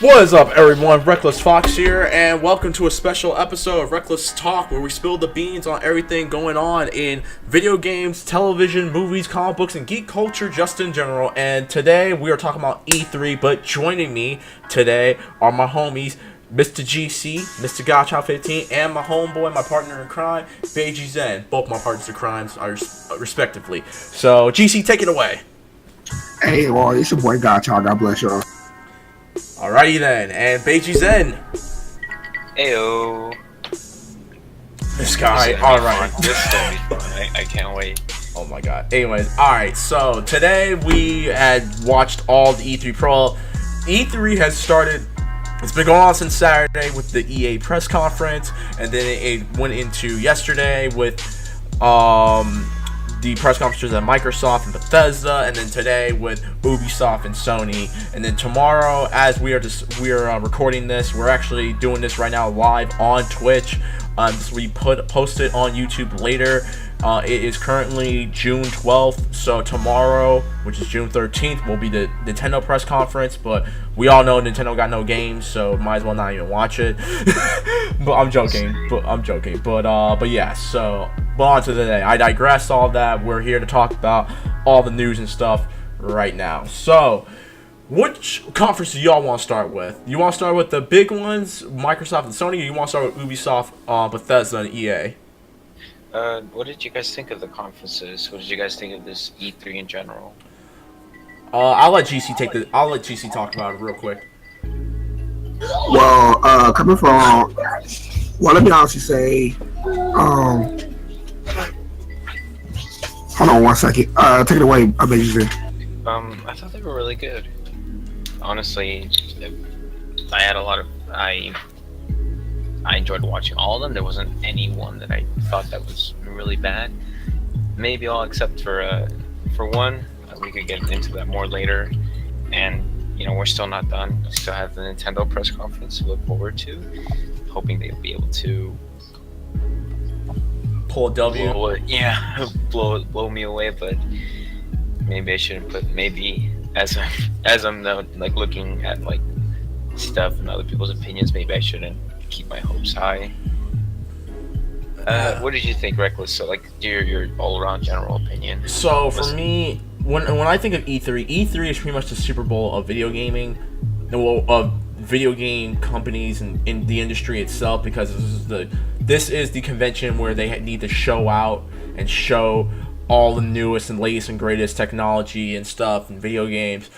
What is up, everyone? Reckless Fox here, and welcome to a special episode of Reckless Talk, where we spill the beans on everything going on in video games, television, movies, comic books, and geek culture just in general. And today we are talking about E3, but joining me today are my homies, Mr. GC, Mr. Gotcha15, and my homeboy, my partner in crime, Beiji Zen. Both my partners in crimes are respectively. So, GC, take it away. Hey, well, it's your boy Gotcha. God bless y'all. Alrighty then, and Beiji Zen. Heyo. This guy, alright. This is gonna be fun. I can't wait. Oh my god. Anyways, alright, so today we had watched all the E3 Pro. E3 has started, it's been going on since Saturday with the EA press conference, and then it went into yesterday with the press conferences at Microsoft and Bethesda, and then today with Ubisoft and Sony, and then tomorrow, as we are recording this, we're actually doing this right now live on Twitch. So we post it on YouTube later. It is currently June 12th, so tomorrow, which is June 13th, will be the Nintendo press conference, but we all know Nintendo got no games, so might as well not even watch it. But I'm joking. But yeah, so on to the day. I digress all that. We're here to talk about all the news and stuff right now. So, which conference do y'all want to start with? You want to start with the big ones, Microsoft and Sony, or you want to start with Ubisoft, Bethesda, and EA? What did you guys think of the conferences? What did you guys think of this E3 in general? I'll let GC talk about it real quick. Well, coming from, let me honestly say, hold on one second. Take it away, I bet you. I thought they were really good. Honestly, I had a lot of I enjoyed watching all of them. There wasn't any one that I thought that was really bad. Maybe all except for one. We could get into that more later. And you know, we're still not done. We still have the Nintendo press conference to look forward to. Hoping they'll be able to pull a W. Blow me away. But maybe I shouldn't put as I'm now, like, looking at like stuff and other people's opinions. Maybe I shouldn't keep my hopes high. What did you think, Reckless? So, like, your all-around general opinion. So for me, when I think of E3 is pretty much the Super Bowl of video gaming, of video game companies and in the industry itself, because this is the convention where they need to show out and show all the newest and latest and greatest technology and stuff in video games.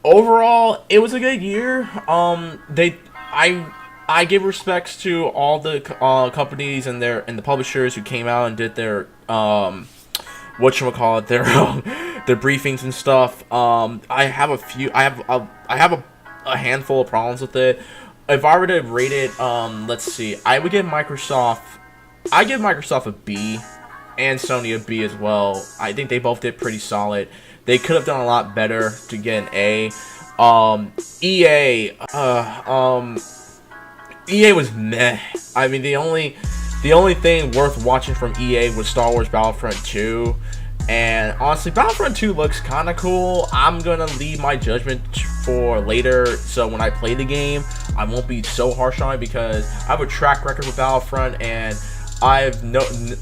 Overall, it was a good year. I give respects to all the companies and the publishers who came out and did their their briefings and stuff. I have a handful of problems with it. If I were to rate it, let's see, I give Microsoft a B, and Sony a B as well. I think they both did pretty solid. They could have done a lot better to get an A. EA was meh. I mean, the only thing worth watching from EA was Star Wars Battlefront 2. And honestly, Battlefront 2 looks kind of cool. I'm going to leave my judgment for later, so when I play the game, I won't be so harsh on it, because I have a track record with Battlefront, and I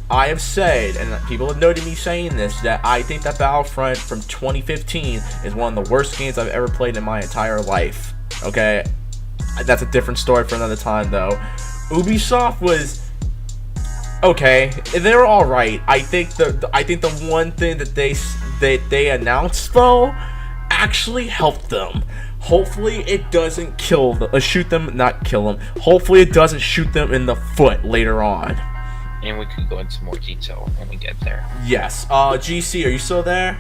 have said, and people have noted me saying this, that I think that Battlefront from 2015 is one of the worst games I've ever played in my entire life. Okay? That's a different story for another time, though. Ubisoft was okay. They were all right. I think the one thing that they announced, though, actually helped them. Hopefully, it doesn't shoot them, not kill them. Hopefully, it doesn't shoot them in the foot later on. And we could go into more detail when we get there. Yes. GC, are you still there?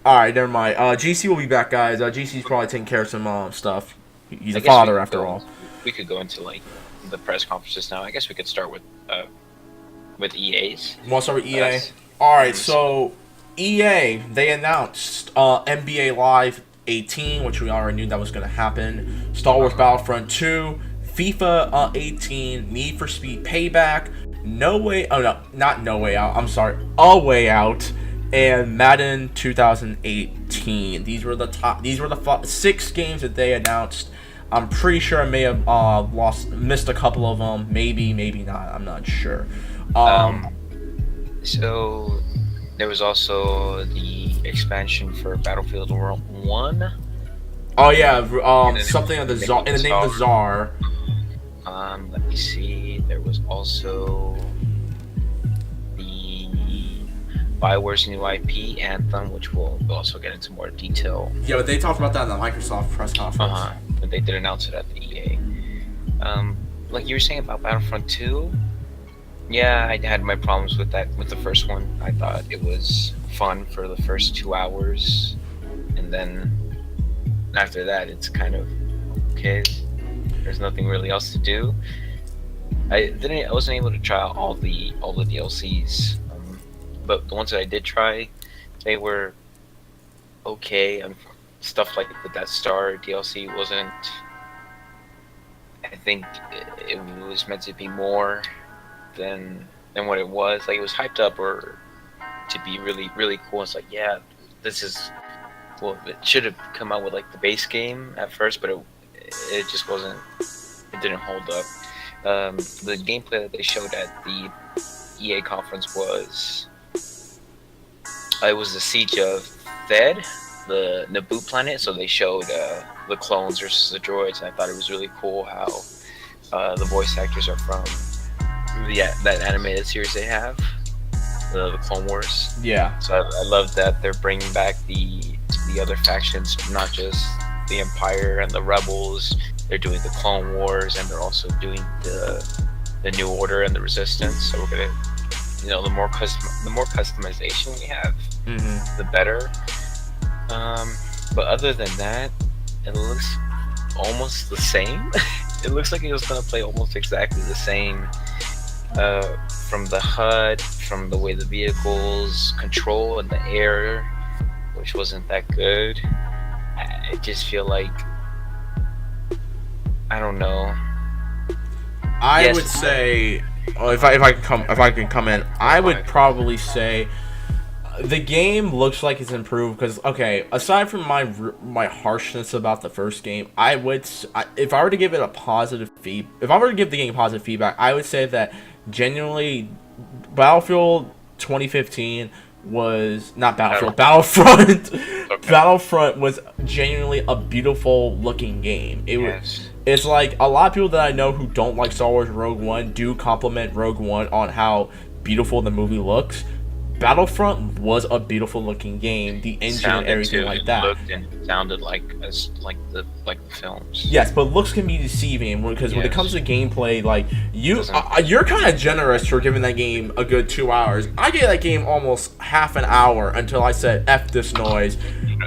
Alright, never mind. GC will be back, guys. GC's probably taking care of some stuff. He's a father, after all. We could go into, like, the press conferences now. I guess we could start with EA's. You want to start with EA? Alright, so EA, they announced NBA Live 18, which we already knew that was going to happen. Star Wars Battlefront 2, FIFA 18, Need for Speed Payback, A Way Out, and Madden 2018. These were the 6 games that they announced. I'm pretty sure I may have missed a couple of them. Maybe not. I'm not sure. So there was also the expansion for Battlefield 1. Oh yeah, something in the Czar, in the name of the Czar. Let me see. There was also the BioWare's new IP, Anthem, which we'll also get into more detail. Yeah, but they talked about that in the Microsoft press conference. But they did announce it at the EA. Like you were saying about Battlefront 2, yeah, I had my problems with that, with the first one. I thought it was fun for the first 2 hours, and then after that, it's kind of okay. There's nothing really else to do. I wasn't able to try out all the DLCs, but the ones that I did try, they were okay. Stuff like the Death Star DLC wasn't. I think it was meant to be more than what it was. Like, it was hyped up or to be really, really cool. It's like, yeah, this is. Well, it should have come out with like the base game at first, but it just wasn't. It didn't hold up. The gameplay that they showed at the EA conference was it was the siege of Thed, the Naboo planet. So they showed the clones versus the droids, and I thought it was really cool how the voice actors are from that animated series they have, the Clone Wars. Yeah. So I love that they're bringing back the other factions, not just the Empire and the Rebels. They're doing the Clone Wars, and they're also doing the New Order and the Resistance. So we're gonna, the more customization we have, the better. But other than that, it looks almost the same. It looks like it was gonna play almost exactly the same, from the HUD, from the way the vehicles control in the air, which wasn't that good. I just feel like, I don't know. I would say, if I can come in, I would probably say the game looks like it's improved because, okay, aside from my harshness about the first game, if I were to give it if I were to give the game positive feedback, I would say that genuinely Battlefield 2015 was not Battlefield, Battlefront. Okay. Battlefront was genuinely a beautiful looking game. It's like a lot of people that I know who don't like Star Wars Rogue One do compliment Rogue One on how beautiful the movie looks. Battlefront was a beautiful looking game. The engine and everything like that. It looked and sounded like the films. Yes, but looks can be deceiving because when it comes to gameplay, like you're kind of generous for giving that game a good 2 hours. I gave that game almost half an hour until I said F this noise.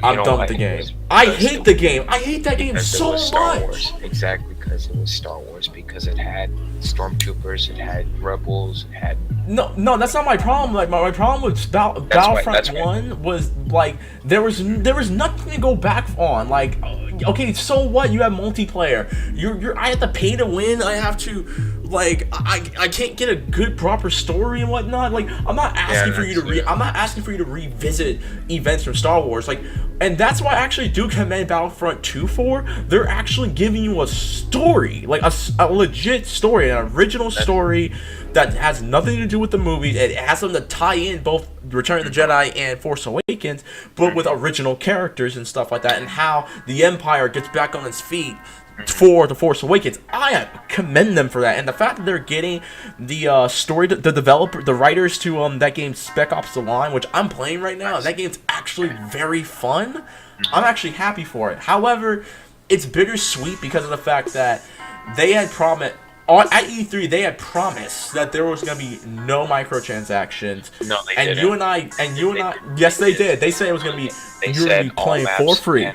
I'm done with the game. I hate the game. I hate that game so much. Exactly, because it was Star Wars. Because it had stormtroopers, it had rebels, it had. No, that's not my problem. Like my problem with Battlefront 1 was like there was nothing to go back on. Like, okay, so what? You have multiplayer. I have to pay to win. I have to, like, I can't get a good proper story and whatnot. Like, I'm not asking for you to revisit events from Star Wars. Like, and that's why I actually do commend Battlefront 2 for. They're actually giving you a story, like a legit story, an original story that has nothing to do with the movies. It has them to tie in both Return of the Jedi and Force Awakens, but with original characters and stuff like that, and how the Empire gets back on its feet for the Force Awakens. I commend them for that, and the fact that they're getting the story, the writers to that game Spec Ops: The Line, which I'm playing right now. That game's actually very fun. I'm actually happy for it. However, it's bittersweet because of the fact that they had promised. At E3, they had promised that there was gonna be no microtransactions. No, they didn't. You and I, yes, they did. They said it was gonna be you're gonna be playing for free.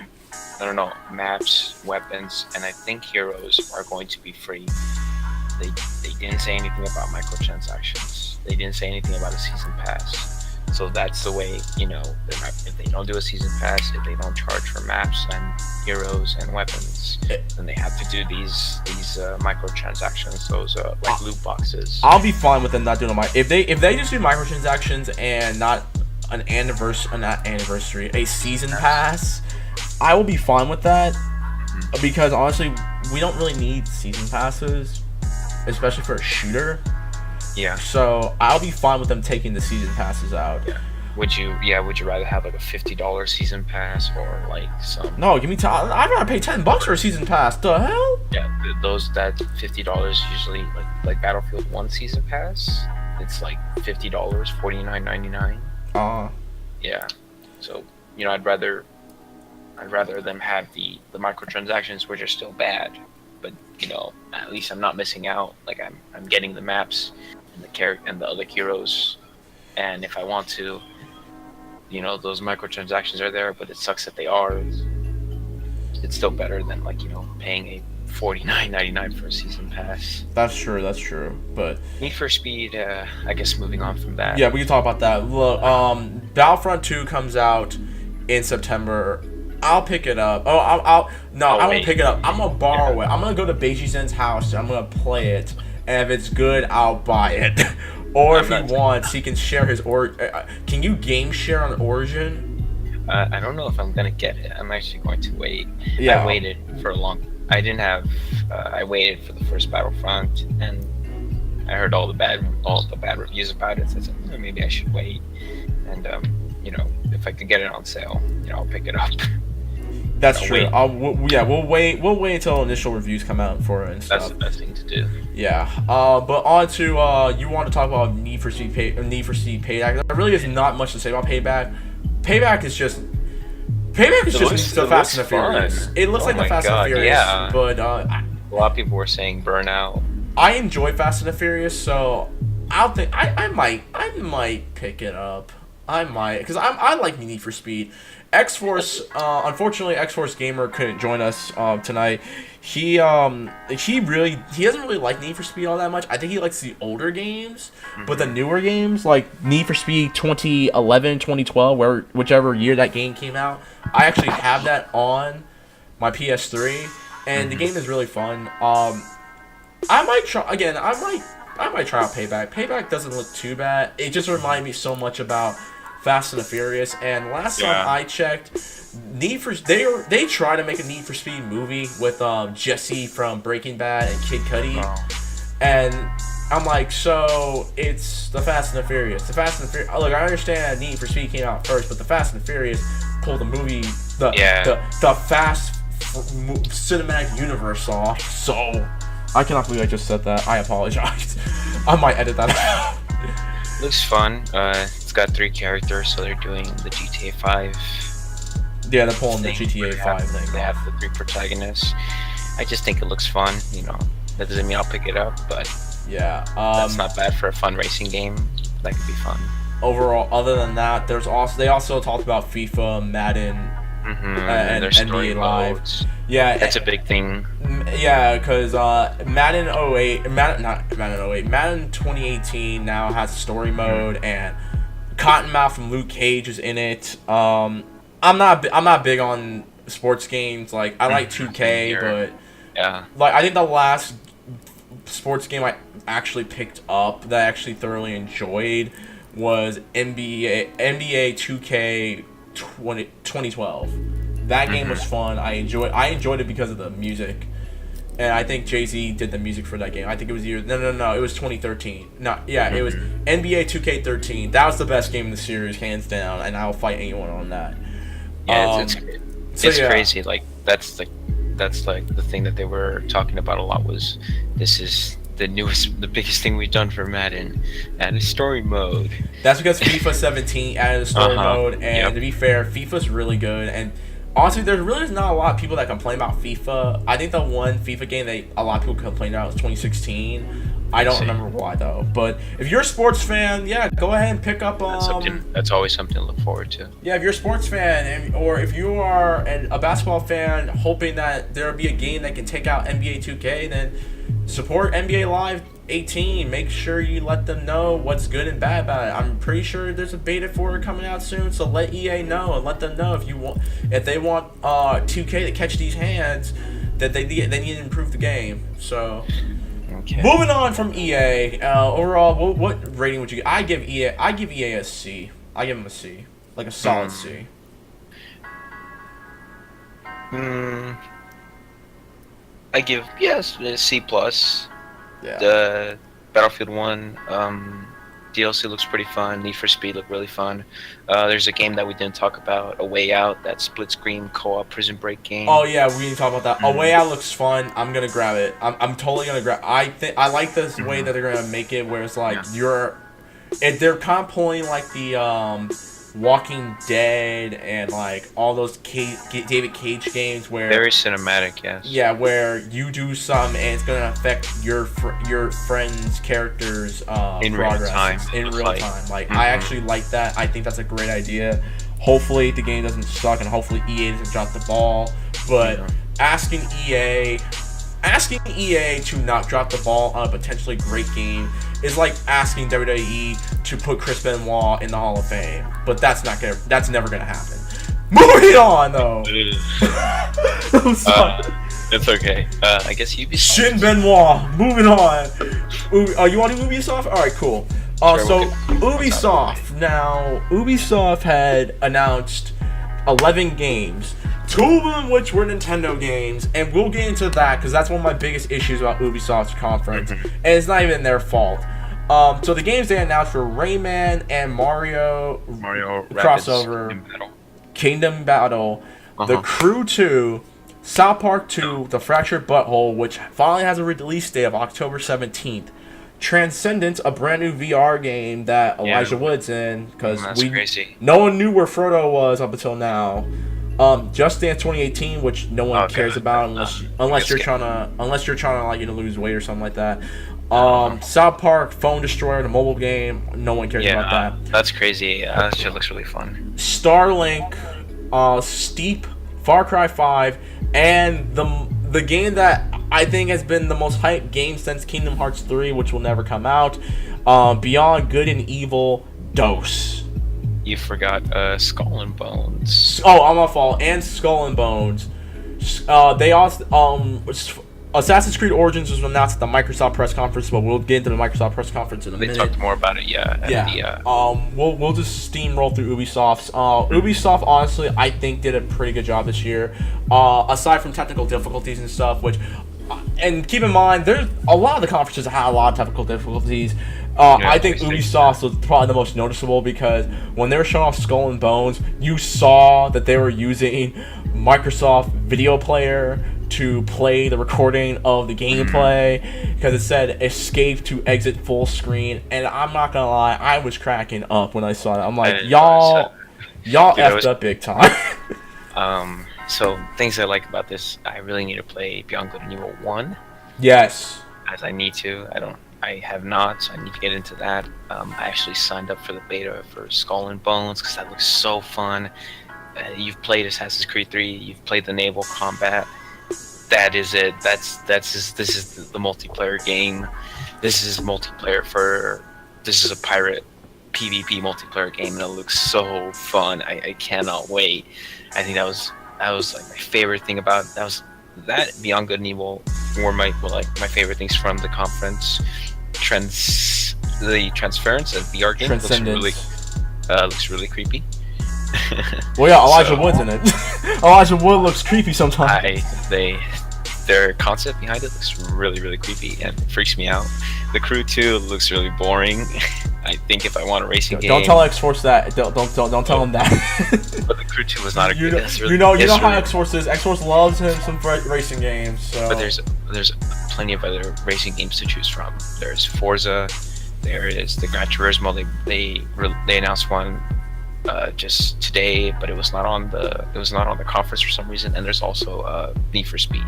No, maps, weapons, and I think heroes are going to be free. They didn't say anything about microtransactions. They didn't say anything about a season pass. So that's the way, if they don't do a season pass, if they don't charge for maps and heroes and weapons, then they have to do these microtransactions, those loot boxes. I'll be fine with them not doing if they just do microtransactions and not an anniversary, not anniversary, a season pass, I will be fine with that, because honestly, we don't really need season passes, especially for a shooter. Yeah. So I'll be fine with them taking the season passes out. Yeah. Would you rather have like a $50 season pass or like some? No, give me time. I'd rather pay $10 for a season pass. The hell? Yeah, that $50 usually like Battlefield 1 season pass. It's like $50, $49.99. Yeah. So I'd rather them have the microtransactions, which are still bad, but at least I'm not missing out. Like I'm getting the maps and the character and the other heroes, and if I want to, those microtransactions are there, but it sucks that they are. It's still better than paying a $49.99 for a season pass. That's true. But Need for Speed, I guess moving on from that. Yeah, we can talk about that. Look, Battlefront 2 comes out in September. I'll pick it up. I won't pick it up. I'm gonna borrow it. I'm gonna go to Beiji Zen's house. I'm gonna play it, and if it's good, I'll buy it. Or if he wants, he can share his can you game share on Origin? I don't know if I'm gonna get it. I'm actually going to wait. Yeah. I waited for a long. I didn't have. I waited for the first Battlefront, and I heard all the bad reviews about it. So I said, maybe I should wait. And if I could get it on sale, I'll pick it up. That's true. We'll wait until initial reviews come out for it and stuff. That's the best thing to do. Yeah. But on to you want to talk about Need for Speed Payback. There really is not much to say about Payback. Payback is just the Fast and the Furious. It looks like the Fast and the Furious, yeah. But a lot of people were saying Burnout. I enjoy Fast and the Furious, so I might pick it up. I might, because I like Need for Speed. X-Force, unfortunately, X-Force Gamer couldn't join us tonight. He doesn't really like Need for Speed all that much. I think he likes the older games, but the newer games, like Need for Speed 2011, 2012, whichever year that game came out, I actually have that on my PS3, and the game is really fun. I might try out Payback. Payback doesn't look too bad. It just reminded me so much about Fast and the Furious, and last time I checked, they try to make a Need for Speed movie with Jesse from Breaking Bad and Kid Cudi, and I'm like, so it's the Fast and the Furious. Look, I understand Need for Speed came out first, but the Fast and the Furious pulled the movie, the Fast cinematic universe off. So I cannot believe I just said that. I apologize. I might edit that out. Looks fun. It's got 3 characters, so they're doing the GTA 5. Yeah, they're pulling the GTA 5 thing. They have the 3 protagonists. I just think it looks fun. That doesn't mean I'll pick it up, but yeah, that's not bad for a fun racing game. That could be fun. Overall, other than that, they also talked about FIFA, Madden, and NBA Live. Modes. Yeah, that's a big thing. Yeah, because Madden 2018 now has a story mode, and Cottonmouth from Luke Cage is in it. I'm not big on sports games. Like, I like 2K, but yeah, like I think the last sports game I actually picked up that I actually thoroughly enjoyed was NBA 2K 2012. That game was fun. I enjoyed it because of the music, and I think Jay-Z did the music for that game. I think it was it was 2013. It was NBA 2K13. That was the best game in the series, hands down, and I'll fight anyone on that. Yeah, it's crazy. Like that's the thing that they were talking about a lot was this is the biggest thing we've done for Madden, and a story mode. That's because FIFA 17 added a story mode, and to be fair, FIFA's really good. And honestly, there's really not a lot of people that complain about FIFA. I think the one FIFA game that a lot of people complained about was 2016. I don't remember why though. But if you're a sports fan, yeah, go ahead and pick up. That's always something to look forward to. Yeah, if you're a sports fan, or if you are a basketball fan, hoping that there'll be a game that can take out NBA 2K, then support NBA Live 18. Make sure you let them know what's good and bad about it. I'm pretty sure there's a beta for it coming out soon, so let EA know and let them know if they want 2K to catch these hands, that they need to improve the game. So. Okay. Moving on from EA, overall, what rating would you give? I give EA a C. I give him a C, like a solid C. I give a C plus. Yeah. The Battlefield 1 DLC looks pretty fun. Need for Speed looked really fun. There's a game that we didn't talk about, A Way Out, that split screen co-op Prison Break game. Oh yeah, we didn't talk about that. A Way Out looks fun. I'm gonna grab it. I'm totally gonna grab. I like this way that they're gonna make it, where it's like they're kind of pulling like the Walking Dead and like all those David Cage games where very cinematic, yes. Yeah, where you do something and it's gonna affect your friend's character's in progress real time. in real time. Like I actually like that. I think that's a great idea. Hopefully the game doesn't suck and hopefully EA doesn't drop the ball. But asking EA to not drop the ball on a potentially great game is like asking WWE to put Chris Benoit in the Hall of Fame. But that's never gonna happen. Moving on though. I'm sorry. It's okay. I guess Ubisoft. Shin Benoit. Moving on. Oh, you want to do Ubisoft? All right, cool. So Ubisoft. Now, Ubisoft had announced 11 games. 2 of them which were Nintendo games, and we'll get into that because that's one of my biggest issues about Ubisoft's conference, and it's not even their fault. So the games they announced were Rayman and Mario crossover, Kingdom Battle, The Crew 2, South Park 2, The Fractured Butthole, which finally has a release date of October 17th. Transcendence, a brand new VR game that Elijah Wood's in, because no one knew where Frodo was up until now. Just Dance 2018, which no one cares about unless you're trying to like lose weight or something like that. South Park Phone Destroyer, the mobile game, no one cares about that. That's crazy. That shit looks really fun. Starlink, Steep, Far Cry 5, and the game that I think has been the most hyped game since Kingdom Hearts 3, which will never come out. Beyond Good and Evil, DOS. You forgot Skull and Bones. Oh, I'm my fault. And Skull and Bones. They also Assassin's Creed Origins was announced at the Microsoft press conference, but we'll get into the Microsoft press conference in a minute. They talked more about it, We'll just steamroll through Ubisoft's. Ubisoft, honestly, I think did a pretty good job this year. Aside from technical difficulties and stuff, and keep in mind, there's a lot of the conferences that had a lot of technical difficulties. I think Ubisoft was probably the most noticeable because when they were showing off Skull and Bones, you saw that they were using Microsoft Video Player to play the recording of the gameplay because it said escape to exit full screen, and I'm not gonna lie, I was cracking up when I saw that. I'm like, y'all effed up big time. So things I like about this, I really need to play Beyond Good and Evil 1. Yes. As I need to. I have not, so I need to get into that. I actually signed up for the beta for Skull and Bones because that looks so fun. You've played Assassin's Creed 3, you've played the naval combat. That is it. This is the multiplayer game. This is a pirate PvP multiplayer game, and it looks so fun. I cannot wait. I think that was like my favorite thing about that Beyond Good and Evil were my favorite things from the conference. The Transference of VR game looks really creepy. Well, yeah, Elijah Wood's in it. Elijah Wood looks creepy sometimes. Their concept behind it looks really, really creepy and freaks me out. The Crew 2 looks really boring. I think if I want a racing game, don't tell X-Force that. Don't tell him that. But the Crew 2 was not a good. You know how X-Force is. X-Force loves him some racing games. So. But there's plenty of other racing games to choose from. There's Forza. There is the Gran Turismo. They announced one just today, but it was not on the conference for some reason. And there's also Need for Speed.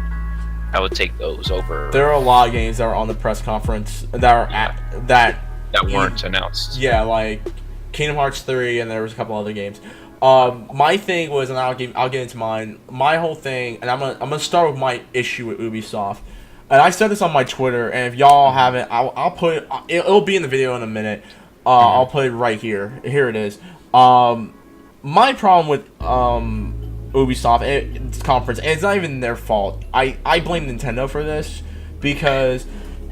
I would take those over. There are a lot of games that are on the press conference that weren't announced. Yeah, like Kingdom Hearts 3, and there was a couple other games. My thing was, and I'll get into mine. My whole thing, and I'm gonna start with my issue with Ubisoft. And I said this on my Twitter, and if y'all haven't, I'll put it. It'll be in the video in a minute. I'll put it right here. Here it is. My problem with Ubisoft conference, and it's not even their fault. I blame Nintendo for this because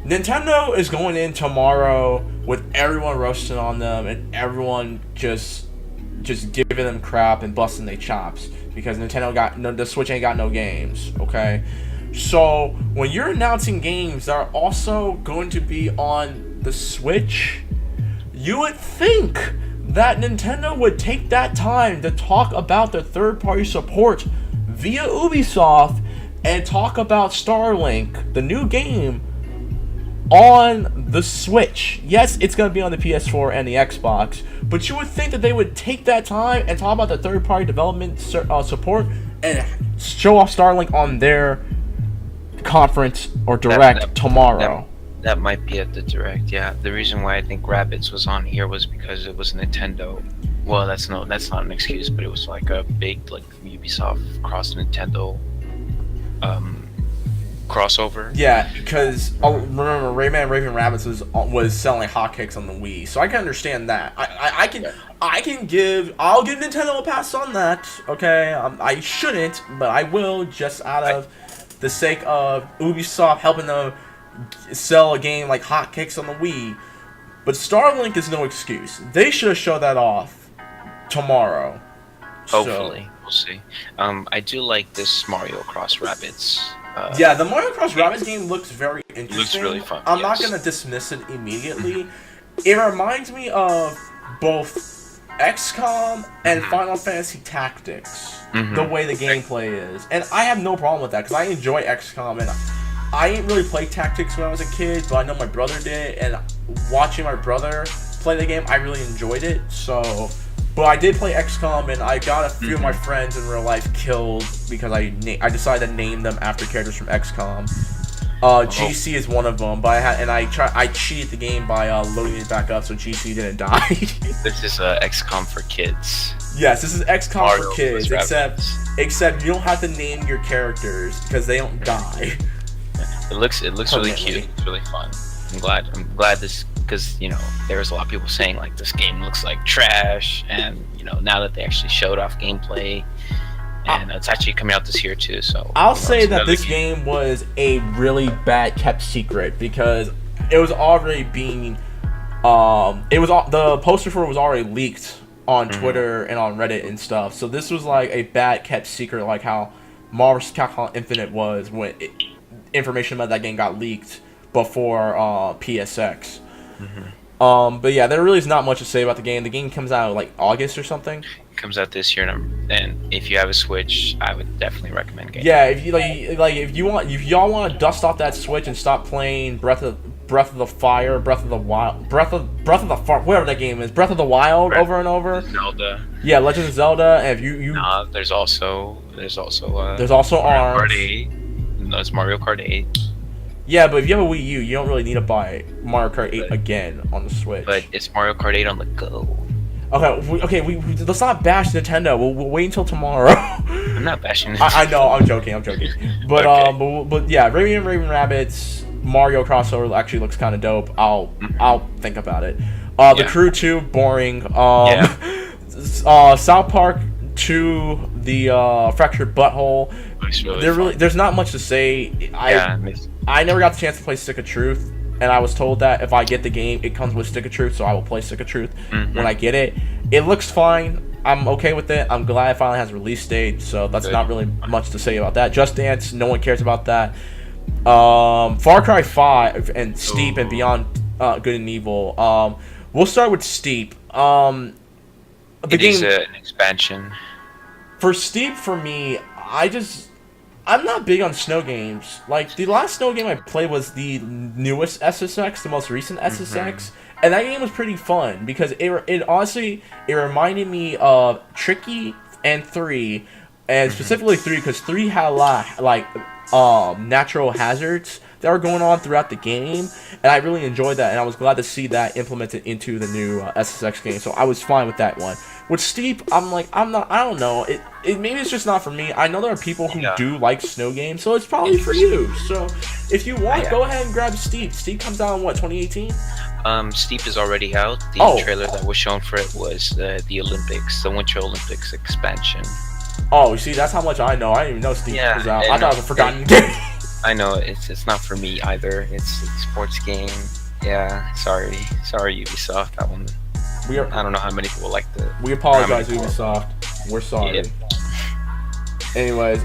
Nintendo is going in tomorrow with everyone roasting on them and everyone just just giving them crap and busting their chops because the Switch ain't got no games, okay? So when you're announcing games that are also going to be on the Switch, you would think that Nintendo would take that time to talk about their third-party support via Ubisoft and talk about Starlink, the new game, on the Switch. Yes, it's going to be on the PS4 and the Xbox, but you would think that they would take that time and talk about the third-party development support and show off Starlink on their conference or direct tomorrow. That might be at the direct, yeah. The reason why I think Rabbids was on here was because it was Nintendo. Well, that's not an excuse, but it was like a big like Ubisoft cross Nintendo crossover. Yeah, because remember Rayman Raving Rabbids was selling hotcakes on the Wii, so I can understand that. I'll give Nintendo a pass on that. Okay, I shouldn't, but I will just out of the sake of Ubisoft helping them sell a game like hotcakes on the Wii. But Starlink is no excuse. They should have showed that off tomorrow. Hopefully, we'll see. I do like this Mario Cross Rabbids. Yeah, the Mario Cross Rabbids game looks very interesting. Looks really fun. I'm not gonna dismiss it immediately. It reminds me of both XCOM and Final Fantasy Tactics. The way the gameplay is, and I have no problem with that because I enjoy XCOM and I didn't really play Tactics when I was a kid, but I know my brother did, and watching my brother play the game, I really enjoyed it. So, but I did play XCOM, and I got a few of my friends in real life killed because I decided to name them after characters from XCOM. GC is one of them, but I cheated the game by loading it back up so GC didn't die. This is XCOM for kids. Yes, this is XCOM Mario for kids, except you don't have to name your characters because they don't die. It looks really cute. It's really fun. I'm glad this, because there's a lot of people saying like this game looks like trash, and now that they actually showed off gameplay, and it's actually coming out this year too. So I'll say that this game was a really bad kept secret because it was already being the poster for it was already leaked on Twitter and on Reddit and stuff. So this was like a bad kept secret, like how Marvel vs. Capcom Infinite was when information about that game got leaked before PSX. But yeah, there really is not much to say about the game. The game comes out like August or something. It comes out this year, and if you have a Switch, I would definitely recommend getting. Yeah, if y'all want to dust off that Switch and stop playing Breath of the Fire, Breath of the Wild, whatever that game is, Breath of the Wild over and over. Zelda. Yeah, Legend of Zelda. And if you there's also Mario Kart 8. No, it's Mario Kart 8. Yeah, but if you have a Wii U, you don't really need to buy Mario Kart 8 again on the Switch. But it's Mario Kart 8 on the go. Okay, let's not bash Nintendo. We'll wait until tomorrow. I'm not bashing Nintendo. I know, I'm joking. But okay. but yeah, Raven Rabbids Mario crossover actually looks kind of dope. I'll think about it. The Crew 2, boring. South Park 2, the Fractured Butthole. There's not much to say. I never got the chance to play Stick of Truth, and I was told that if I get the game, it comes with Stick of Truth, so I will play Stick of Truth when I get it. It looks fine. I'm okay with it. I'm glad it finally has a release date, so that's not really much to say about that. Just Dance, no one cares about that. Far Cry 5 and Steep and Beyond Good and Evil. We'll start with Steep. The game is an expansion. For Steep, for me, I'm not big on snow games. Like, the last snow game I played was the newest SSX, the most recent SSX, and that game was pretty fun because it honestly reminded me of Tricky and 3, and specifically 3 because 3 had a lot natural hazards that were going on throughout the game, and I really enjoyed that, and I was glad to see that implemented into the new SSX game, so I was fine with that one. With Steep, I don't know, maybe it's just not for me. I know there are people who do like snow games, so it's probably for you. So, if you want, go ahead and grab Steep. Steep comes out in, 2018? Steep is already out. The trailer that was shown for it was the Olympics, the Winter Olympics expansion. Oh, you see, that's how much I know. I didn't even know Steep was out. I thought it was a forgotten game. I know, it's not for me either. It's a sports game. Yeah, sorry Ubisoft, that one. I don't know how many people like the. We apologize, Ubisoft. We're sorry. Yep. Anyways,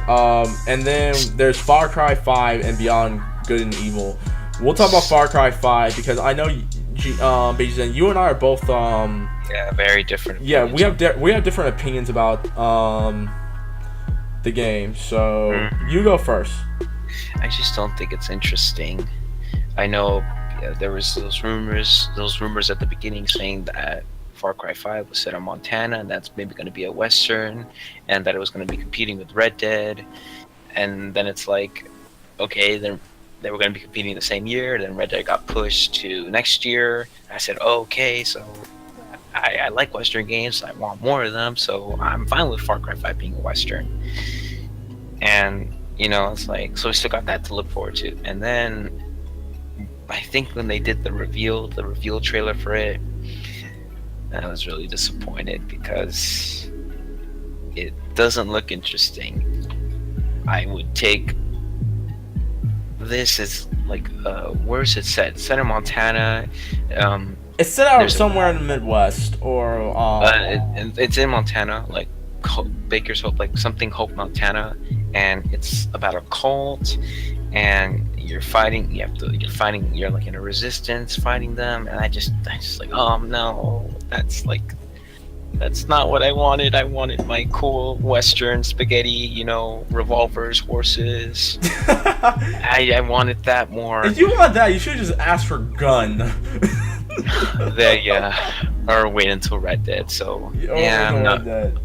and then there's Far Cry 5 and Beyond Good and Evil. We'll talk about Far Cry 5 because I know, Beijing, you and I are both yeah, very different. Yeah, we have different opinions about the game. So you go first. I just don't think it's interesting. I know there was those rumors at the beginning saying that Far Cry 5 was set in Montana, and that's maybe going to be a Western, and that it was going to be competing with Red Dead. And then it's like, okay, then they were going to be competing the same year. Then Red Dead got pushed to next year. I said, oh, okay, so I like Western games. I want more of them, so I'm fine with Far Cry 5 being a Western. And, it's like, so we still got that to look forward to. And then I think when they did the reveal trailer for it, I was really disappointed because it doesn't look interesting. I would take this as like, where is it set? Set in Montana. It's set out somewhere in the Midwest, or it's in Montana, like Baker's Hope, like something Hope, Montana, and it's about a cult, and you're fighting. You're like in a resistance, fighting them, and I just like, oh no, that's not what I wanted. I wanted my cool Western spaghetti, revolvers, horses. I wanted that more. If you want that, you should just ask for gun. Or wait until Red Dead. So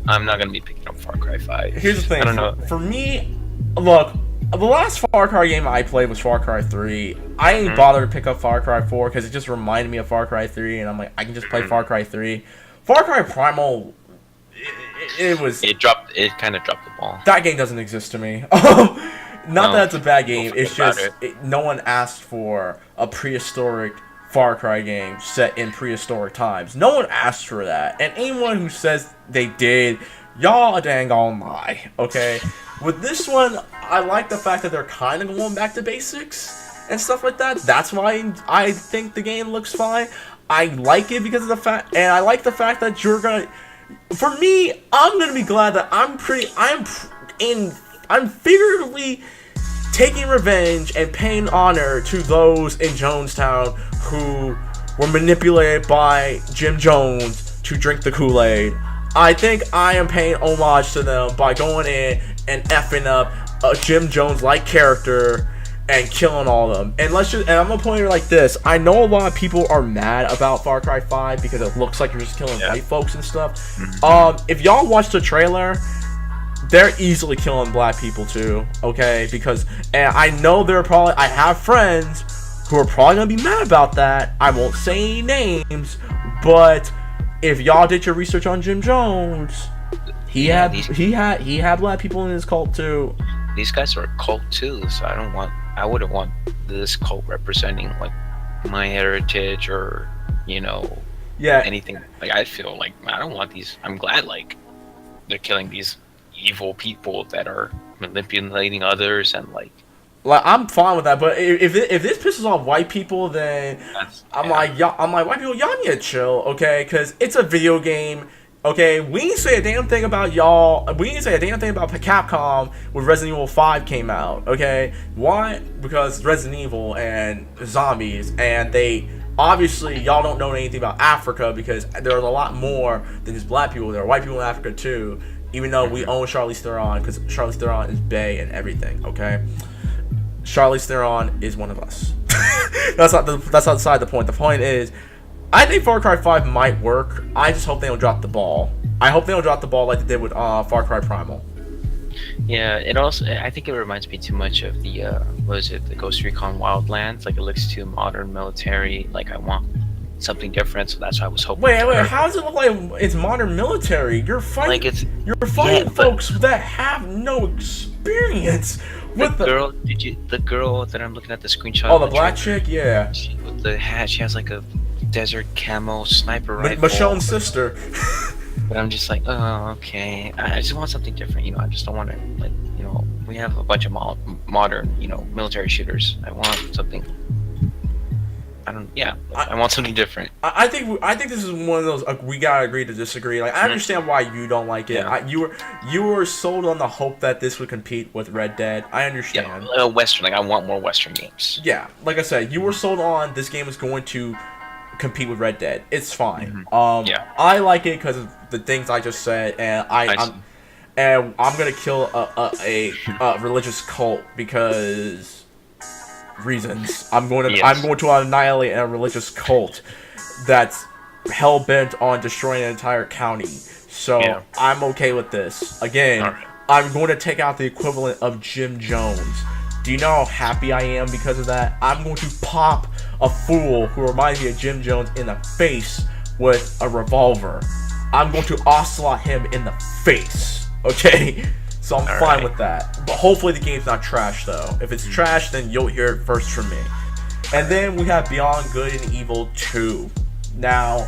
I'm not gonna be picking up Far Cry 5. Here's the thing. I don't know. For me, look, the last Far Cry game I played was Far Cry 3. I didn't bother to pick up Far Cry 4 because it just reminded me of Far Cry 3, and I'm like, I can just play Far Cry 3. Far Cry Primal, it kind of dropped the ball. That game doesn't exist to me. Not that it's a bad game. It's just no one asked for a prehistoric Far Cry game set in prehistoric times. No one asked for that, and anyone who says they did, y'all a dang on lie. Okay, with this one, I like the fact that they're kind of going back to basics and stuff like that. That's why I think the game looks fine. I like it because of the fact, and I like the fact that you're gonna. For me, I'm gonna be glad that I'm figuratively taking revenge and paying honor to those in Jonestown who were manipulated by Jim Jones to drink the Kool-Aid. I think I am paying homage to them by going in and effing up a Jim Jones-like character and killing all of them. And I'm gonna point it like this. I know a lot of people are mad about Far Cry 5 because it looks like you're just killing white folks and stuff. If y'all watch the trailer, they're easily killing black people too, okay? And I know I have friends who are probably gonna be mad about that. I won't say any names, but if y'all did your research on Jim Jones, he had black people in his cult too. These guys are a cult too, so I wouldn't want this cult representing like my heritage or anything. Like I feel like I don't want these. I'm glad like they're killing these evil people that are manipulating others and like I'm fine with that, but if this pisses off white people, then I'm like white people, y'all need to chill, okay? Because it's a video game, okay? We didn't say a damn thing about y'all. We didn't say a damn thing about Capcom when Resident Evil 5 came out, okay? Why? Because Resident Evil and zombies, and they obviously y'all don't know anything about Africa because there's a lot more than just black people. There are white people in Africa too. Even though we own Charlize Theron, because Charlize Theron is bae and everything, okay? Charlize Theron is one of us. That's outside the point. The point is, I think Far Cry 5 might work. I just hope they don't drop the ball. I hope they don't drop the ball like they did with Far Cry Primal. Yeah, I think it reminds me too much of the the Ghost Recon Wildlands. Like it looks too modern, military. Like I want something different, so that's why I was hoping. Wait, how does it look like it's modern military? You're fighting folks that have no experience. The girl that I'm looking at the screenshot. Oh, the black chick, yeah. With the hat, she has like a desert camo sniper rifle. Michonne's sister. But I'm just like, oh, okay. I just want something different, I just don't want to we have a bunch of modern, military shooters. I want something I want something different. I think this is one of those we gotta agree to disagree. Like, I understand why you don't like it. Yeah. You were sold on the hope that this would compete with Red Dead. I understand. Yeah, Western. Like, I want more Western games. Yeah, like I said, you were sold on this game is going to compete with Red Dead. It's fine. Yeah. I like it because of the things I just said, and I'm gonna kill a religious cult because reasons. I'm going to annihilate a religious cult that's hell bent on destroying an entire county. So I'm okay with this. Again, Alright. I'm going to take out the equivalent of Jim Jones. Do you know how happy I am because of that? I'm going to pop a fool who reminds me of Jim Jones in the face with a revolver. I'm going to ocelot him in the face. Okay? So I'm fine with that. But hopefully the game's not trash, though. If it's trash, then you'll hear it first from me. And then we have Beyond Good and Evil 2. Now,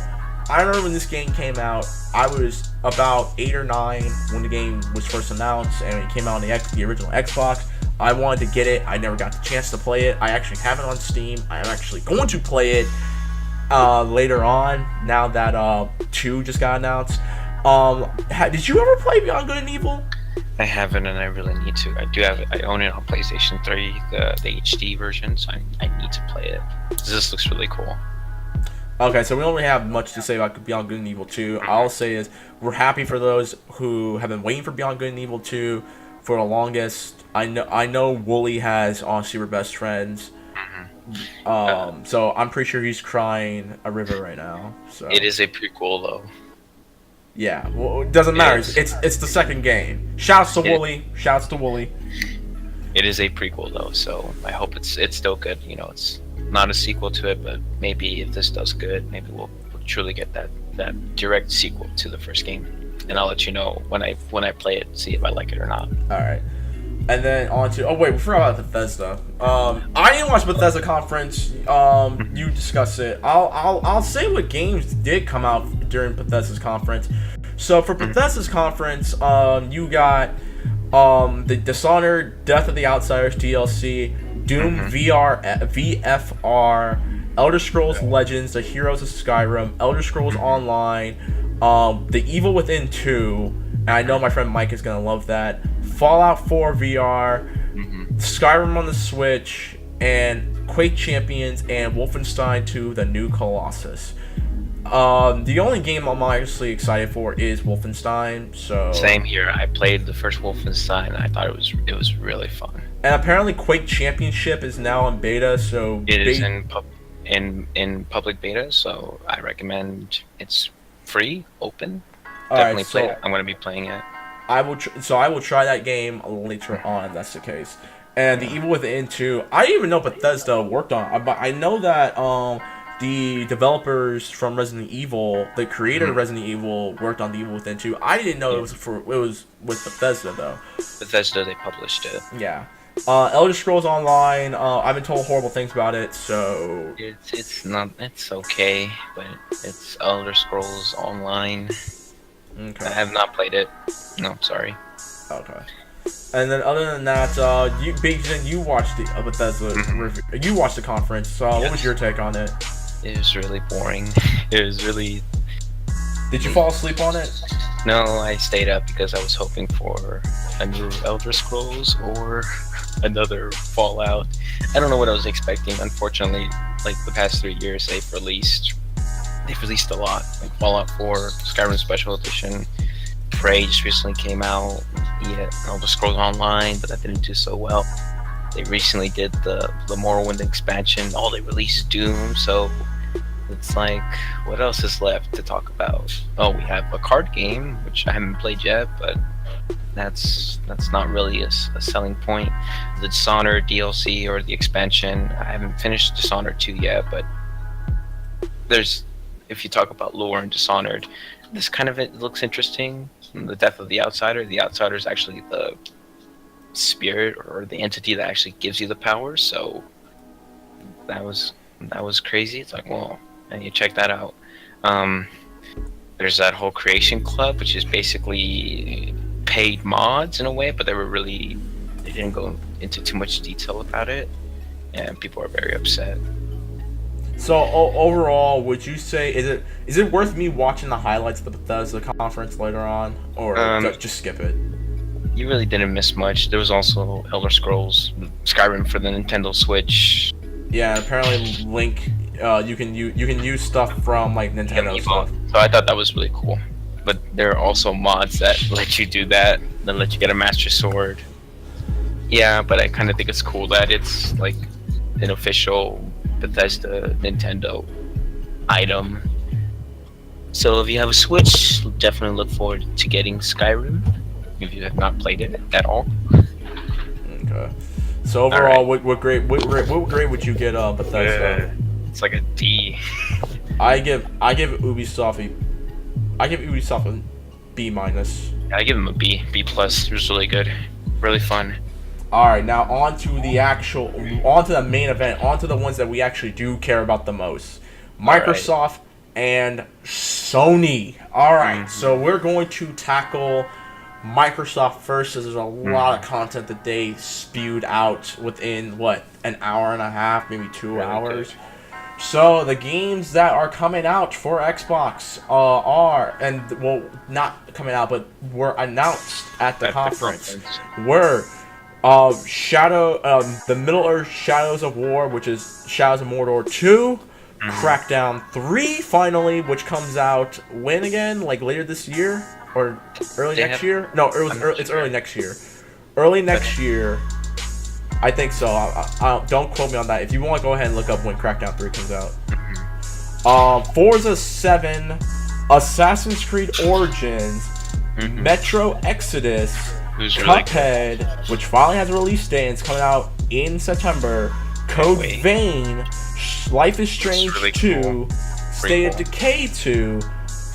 I remember when this game came out, I was about 8 or 9 when the game was first announced, and it came out on the original Xbox. I wanted to get it. I never got the chance to play it. I actually have it on Steam. I'm actually going to play it later on, now that 2 just got announced. Did you ever play Beyond Good and Evil? I haven't, and I really need to. I do have it. I own it on PlayStation 3, the HD version, so I need to play it. This looks really cool. Okay, so we don't really have much to say about Beyond Good and Evil 2. All I'll say is we're happy for those who have been waiting for Beyond Good and Evil 2 for the longest. I know Wooly has Honestly We're Best Friends. So I'm pretty sure he's crying a river right now. So it is a prequel, though. Yeah, well, it doesn't matter. It's the second game. Shouts to Wooly. Shouts to Wooly. It is a prequel, though, so I hope it's still good. You know, it's not a sequel to it, but maybe if this does good, maybe we'll truly get that direct sequel to the first game. And I'll let you know when I play it, see if I like it or not. All right. And then on to we forgot about Bethesda. I didn't watch Bethesda conference. You discuss it. I'll say what games did come out during Bethesda's conference. So for Bethesda's conference, you got the Dishonored, Death of the Outsiders DLC, Doom VFR, Elder Scrolls Legends, The Heroes of Skyrim, Elder Scrolls Online, The Evil Within 2, and I know my friend Mike is gonna love that. Fallout 4 VR, Skyrim on the Switch, and Quake Champions, and Wolfenstein 2: The New Colossus. The only game I'm honestly excited for is Wolfenstein. So same here. I played the first Wolfenstein, and I thought it was really fun. And apparently, Quake Championship is now in beta. So it is in public beta. So I recommend. It's free, open. Definitely play it. I'm going to be playing it. I will try that game later on if that's the case. And The Evil Within 2, I didn't even know Bethesda worked on it, but I know that the developers from Resident Evil, the creator of Resident Evil, worked on The Evil Within 2. I didn't know it was with Bethesda though. Bethesda, they published it. Yeah. Elder Scrolls Online, I've been told horrible things about it, so it's okay, but it's Elder Scrolls Online. Okay. I have not played it. No, sorry. Okay. And then other than that, you watched the Bethesda review. You watched the conference. So what was your take on it? It was really boring. It was really. Did you fall asleep on it? No, I stayed up because I was hoping for a new Elder Scrolls or another Fallout. I don't know what I was expecting. Unfortunately, like the past 3 years, they've released a lot. Like Fallout 4, Skyrim Special Edition, Prey just recently came out. Yeah, Elder Scrolls Online, but that didn't do so well. They recently did the Morrowind expansion. All they released is Doom, so it's like, what else is left to talk about? Oh, we have a card game, which I haven't played yet, but that's not really a selling point. The Dishonored DLC or the expansion, I haven't finished Dishonored 2 yet, but if you talk about lore and Dishonored, this kind of it looks interesting. The Death of the Outsider. The Outsider is actually the spirit or the entity that actually gives you the power. So that was crazy. It's like, well, and you check that out. There's that whole Creation Club, which is basically paid mods in a way, but they didn't go into too much detail about it, and people are very upset. So overall, would you say is it worth me watching the highlights of the Bethesda conference later on, or just skip it? You really didn't miss much. There was also Elder Scrolls, Skyrim for the Nintendo Switch. Yeah, apparently Link, you can use stuff from like Nintendo stuff. So I thought that was really cool. But there are also mods that let you do that, that let you get a Master Sword. Yeah, but I kind of think it's cool that it's like an official Bethesda Nintendo item. So if you have a Switch, definitely look forward to getting Skyrim if you have not played it at all. Okay. So overall, what grade would you get Bethesda? It's like a D. I give Ubisoft a B minus. I give him a B plus. It was really good, really fun. All right, now on to the main event, on to the ones that we actually do care about the most. Microsoft and Sony. All right, so we're going to tackle Microsoft first, as there's a lot of content that they spewed out within, an hour and a half, maybe 2 hours. So the games that are coming out for Xbox not coming out, but were announced at the conference were the Middle-earth Shadows of War, which is Shadows of Mordor 2, Crackdown 3 finally, which comes out when again? Like later this year or early next year? No, it's early next year. Early next year. I think so. I don't quote me on that. If you want to go ahead and look up when Crackdown 3 comes out. Forza 7, Assassin's Creed Origins, Metro Exodus, Cuphead, which finally has a release date and it's coming out in September, Code Vein, Life is Strange 2, State of Decay 2,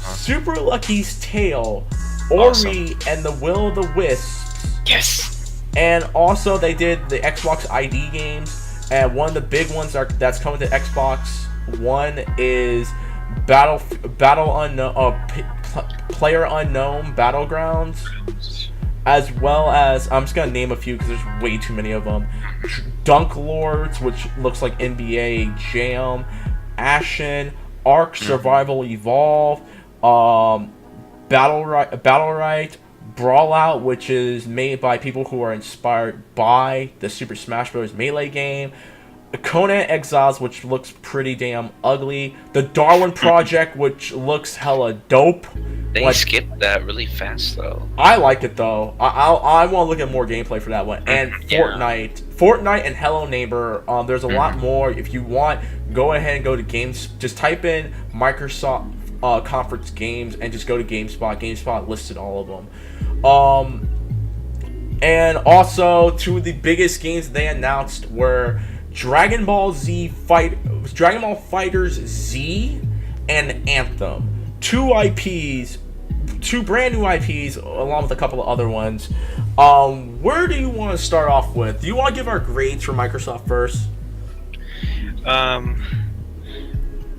Super Lucky's Tale, Ori and the Will of the Wisps. Yes! And also they did the Xbox ID games, and one of the big ones that's coming to Xbox One is Player Unknown Battlegrounds, as well as, I'm just gonna name a few because there's way too many of them. Dunk Lords, which looks like NBA Jam, Ashen, Ark Survival Evolve, Battle Right, Brawl Out, which is made by people who are inspired by the Super Smash Bros. Melee game, Conan Exiles, which looks pretty damn ugly, the Darwin Project, which looks hella dope. They skipped that really fast though. I like it though. I want to look at more gameplay for that one. And Fortnite and Hello Neighbor. There's a lot more. If you want, go ahead and go to games. Just type in Microsoft conference games and just go to GameSpot. GameSpot listed all of them. And also, two of the biggest games they announced were Dragon Ball Fighters Z and Anthem. Two brand new IPs, along with a couple of other ones. Where do you want to start off with? Do you want to give our grades for Microsoft first? I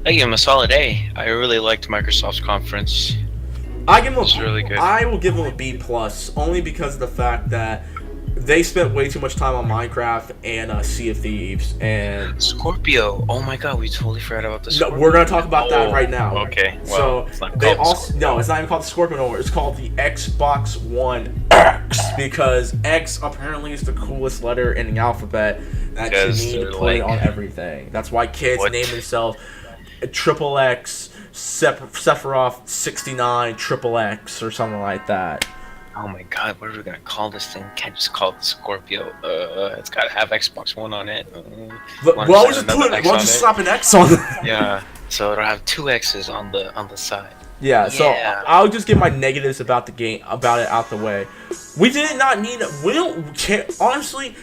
give them a solid A. I really liked Microsoft's conference. Really good. I will give them a B plus, only because of the fact that they spent way too much time on Minecraft and Sea of Thieves and Scorpio. Oh my god, we totally forgot about the Scorpio. No, we're gonna talk about that right now. Okay. So Well, it's not it's not even called the Scorpio no more. It's called the Xbox One X, because X apparently is the coolest letter in the alphabet that you need to put it on everything. That's why kids name themselves Triple X, Sephiroth 69 Triple X or something like that. Oh my god, what are we gonna call this thing? Can't just call it the Scorpio. It's gotta have Xbox One on it. Why just slap an X on it? Yeah, so it'll have two X's on the side. Yeah, so I'll just get my negatives about the game, about it out the way. We did not need. We don't care, honestly.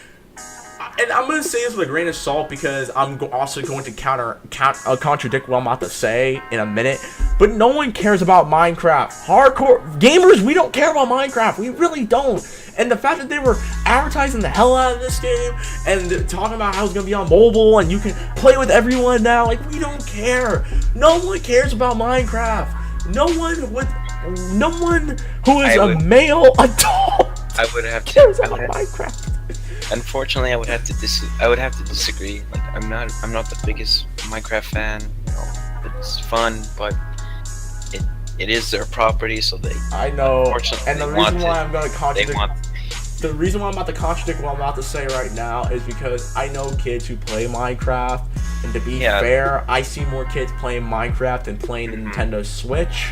And I'm going to say this with a grain of salt because I'm also going to contradict what I'm about to say in a minute. But no one cares about Minecraft. Hardcore gamers, we don't care about Minecraft. We really don't. And the fact that they were advertising the hell out of this game and talking about how it's going to be on mobile and you can play with everyone now, like, we don't care. No one cares about Minecraft. No one who is a male adult cares about Minecraft. Unfortunately, I would have to disagree. Like, I'm not the biggest Minecraft fan. You know, it's fun, but it is their property, so they. I know, Unfortunately, and the they reason want why it. I'm going to They contradict. want. The reason why I'm about to contradict what I'm about to say right now is because I know kids who play Minecraft, and to be Yeah. fair, I see more kids playing Minecraft than playing the Nintendo Switch,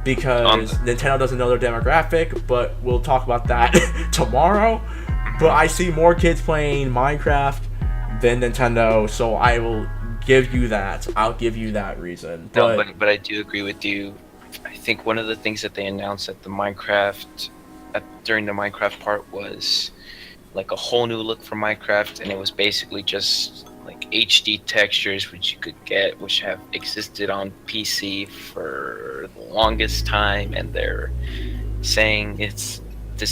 because Nintendo doesn't know their demographic, but we'll talk about that tomorrow. But I see more kids playing Minecraft than Nintendo, so I will give you that. I'll give you that reason. No, but I do agree with you. I think one of the things that they announced at the Minecraft during the Minecraft part was like a whole new look for Minecraft, and it was basically just like HD textures which you could get, which have existed on PC for the longest time, and they're saying this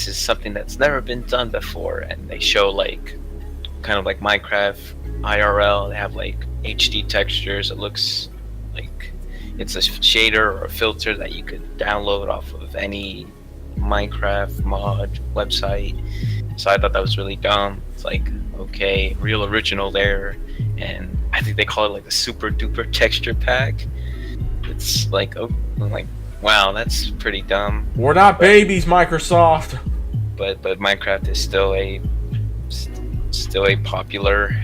is something that's never been done before, and they show like kind of like Minecraft IRL. They have like HD textures. It looks like it's a shader or a filter that you could download off of any Minecraft mod website. So I thought that was really dumb. It's like, okay, real original there, and I think they call it like a super duper texture pack. It's like, oh, I'm like, wow, that's pretty dumb. We're not babies, Microsoft. But Minecraft is still a popular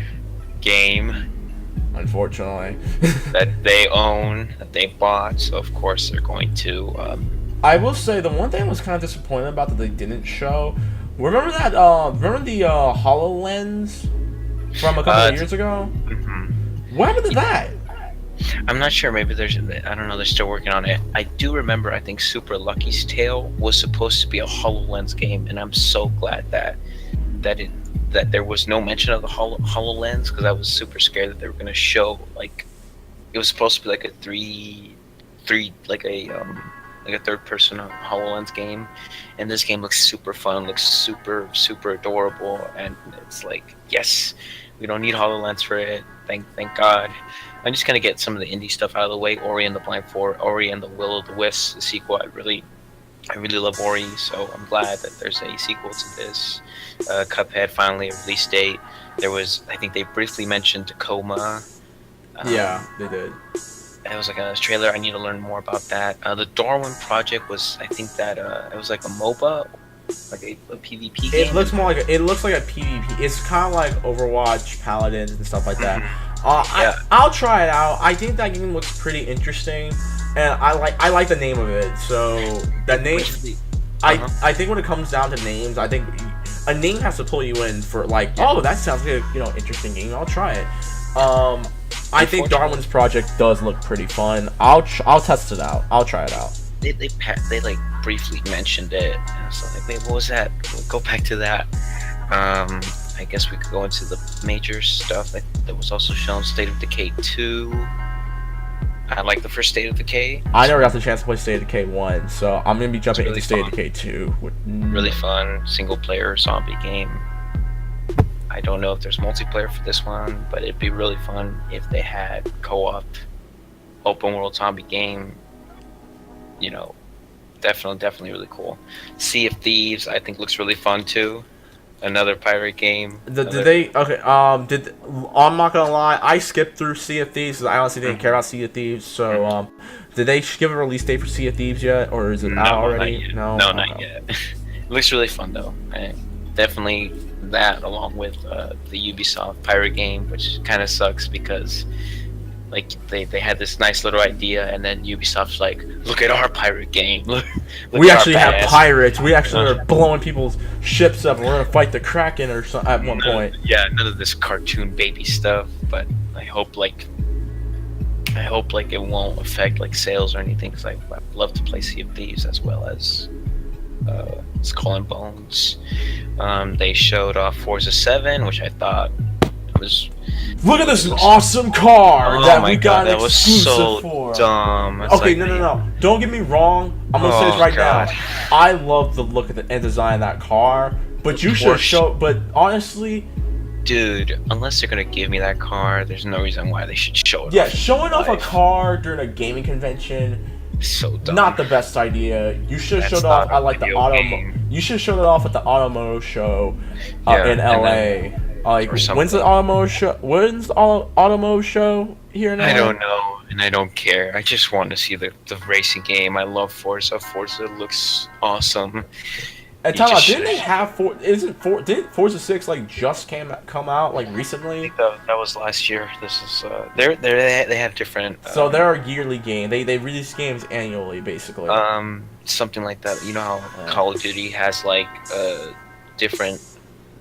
game Unfortunately. that they own, that they bought. So of course they're going to. I will say the one thing I was kind of disappointed about that they didn't show. Remember that? Remember the HoloLens from a couple of years ago? Mm-hmm. What happened to that? I'm not sure. Maybe I don't know. They're still working on it. I do remember. I think Super Lucky's Tale was supposed to be a HoloLens game, and I'm so glad that there was no mention of the HoloLens, because I was super scared that they were going to show like it was supposed to be like a like a third person HoloLens game, and this game looks super fun, looks super adorable, and it's like, yes, we don't need HoloLens for it. Thank God. I'm just gonna get some of the indie stuff out of the way. Ori and the Blind Forest, Ori and the Will of the Wisps, the sequel. I really love Ori, so I'm glad that there's a sequel to this. Cuphead finally a release date. There was, I think they briefly mentioned Tacoma. Yeah, they did. It was like a trailer. I need to learn more about that. The Darwin project was, I think that it was like a MOBA, like a PvP game. It looks more like a PvP. It's kind of like Overwatch, Paladins, and stuff like that. Yeah. I'll try it out. I think that game looks pretty interesting, and I like the name of it. So the name, I think when it comes down to names, I think a name has to pull you in for like, oh, that sounds like a interesting game. I'll try it. I think Darwin's project does look pretty fun. I'll test it out. I'll try it out. They like briefly mentioned it, and I was like, wait, what was that? We'll go back to that. I guess we could go into the major stuff that was also shown. State of Decay 2. I like the first State of Decay. I never got the chance to play State of Decay 1, so I'm gonna be jumping really into State of fun. Decay 2. Really fun single player zombie game. I don't know if there's multiplayer for this one, but it'd be really fun if they had co-op open world zombie game. Definitely really cool. Sea of Thieves, I think, looks really fun too. Another pirate game. I'm not gonna lie, I skipped through Sea of Thieves because I honestly didn't care about Sea of Thieves. So, did they give a release date for Sea of Thieves yet, or is it out already? No, not yet. It looks really fun though. Definitely that, along with the Ubisoft pirate game, which kind of sucks because like they had this nice little idea, and then Ubisoft's like, look at our pirate game. Look we actually have pirates. We actually are blowing people's ships up, and we're gonna fight the Kraken or something at one point. Yeah, none of this cartoon baby stuff. But I hope like it won't affect like sales or anything, because I'd love to play Sea of Thieves as well as Skull and Bones. They showed off Forza 7, which I thought was. Look at this awesome car that we got that was exclusive so for. Dumb. It's Okay, like, no. Don't get me wrong. I'm gonna say this right God. now. I love the look and design of that car, but you should show. But honestly, dude, unless they're gonna give me that car, there's no reason why they should show it. Yeah, showing off a car during a gaming convention. So dumb. Not the best idea. You should have showed off at like the game. You should have showed it off at the Automoto show in LA. Like, or something. when's the automotive show? When's the automotive show here now? I don't know, and I don't care. I just want to see the racing game. I love Forza. Forza looks awesome. And You talk about, just didn't they should- have didn't Forza 6 like just come out like recently? That was last year. This is they have different. So they're a yearly game. They release games annually, basically. Something like that. You know how Yeah. Call of Duty has like different.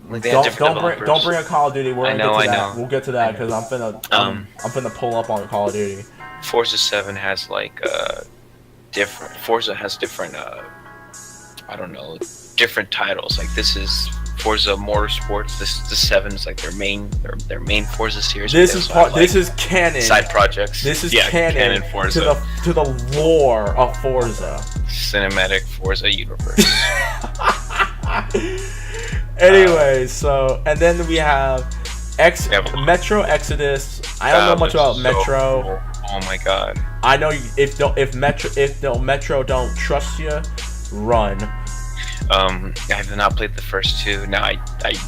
Like they have different Don't bring a Call of Duty. We're I gonna know, get to I that. know. We'll get to that because I'm finna pull up on Call of Duty. Forza 7 has like different. Forza has different. I don't know, different titles. Like this is Forza Motorsports. The 7 is like their main Forza series. This They is also have, this is canon. side projects. This is yeah, canon Forza. to the lore of Forza. Cinematic Forza universe. Anyway, so and then we have have a lot. Metro Exodus. I don't know much about So Metro. cool. Oh my god. I know if Metro don't trust you, run. I have not played the first two. Now I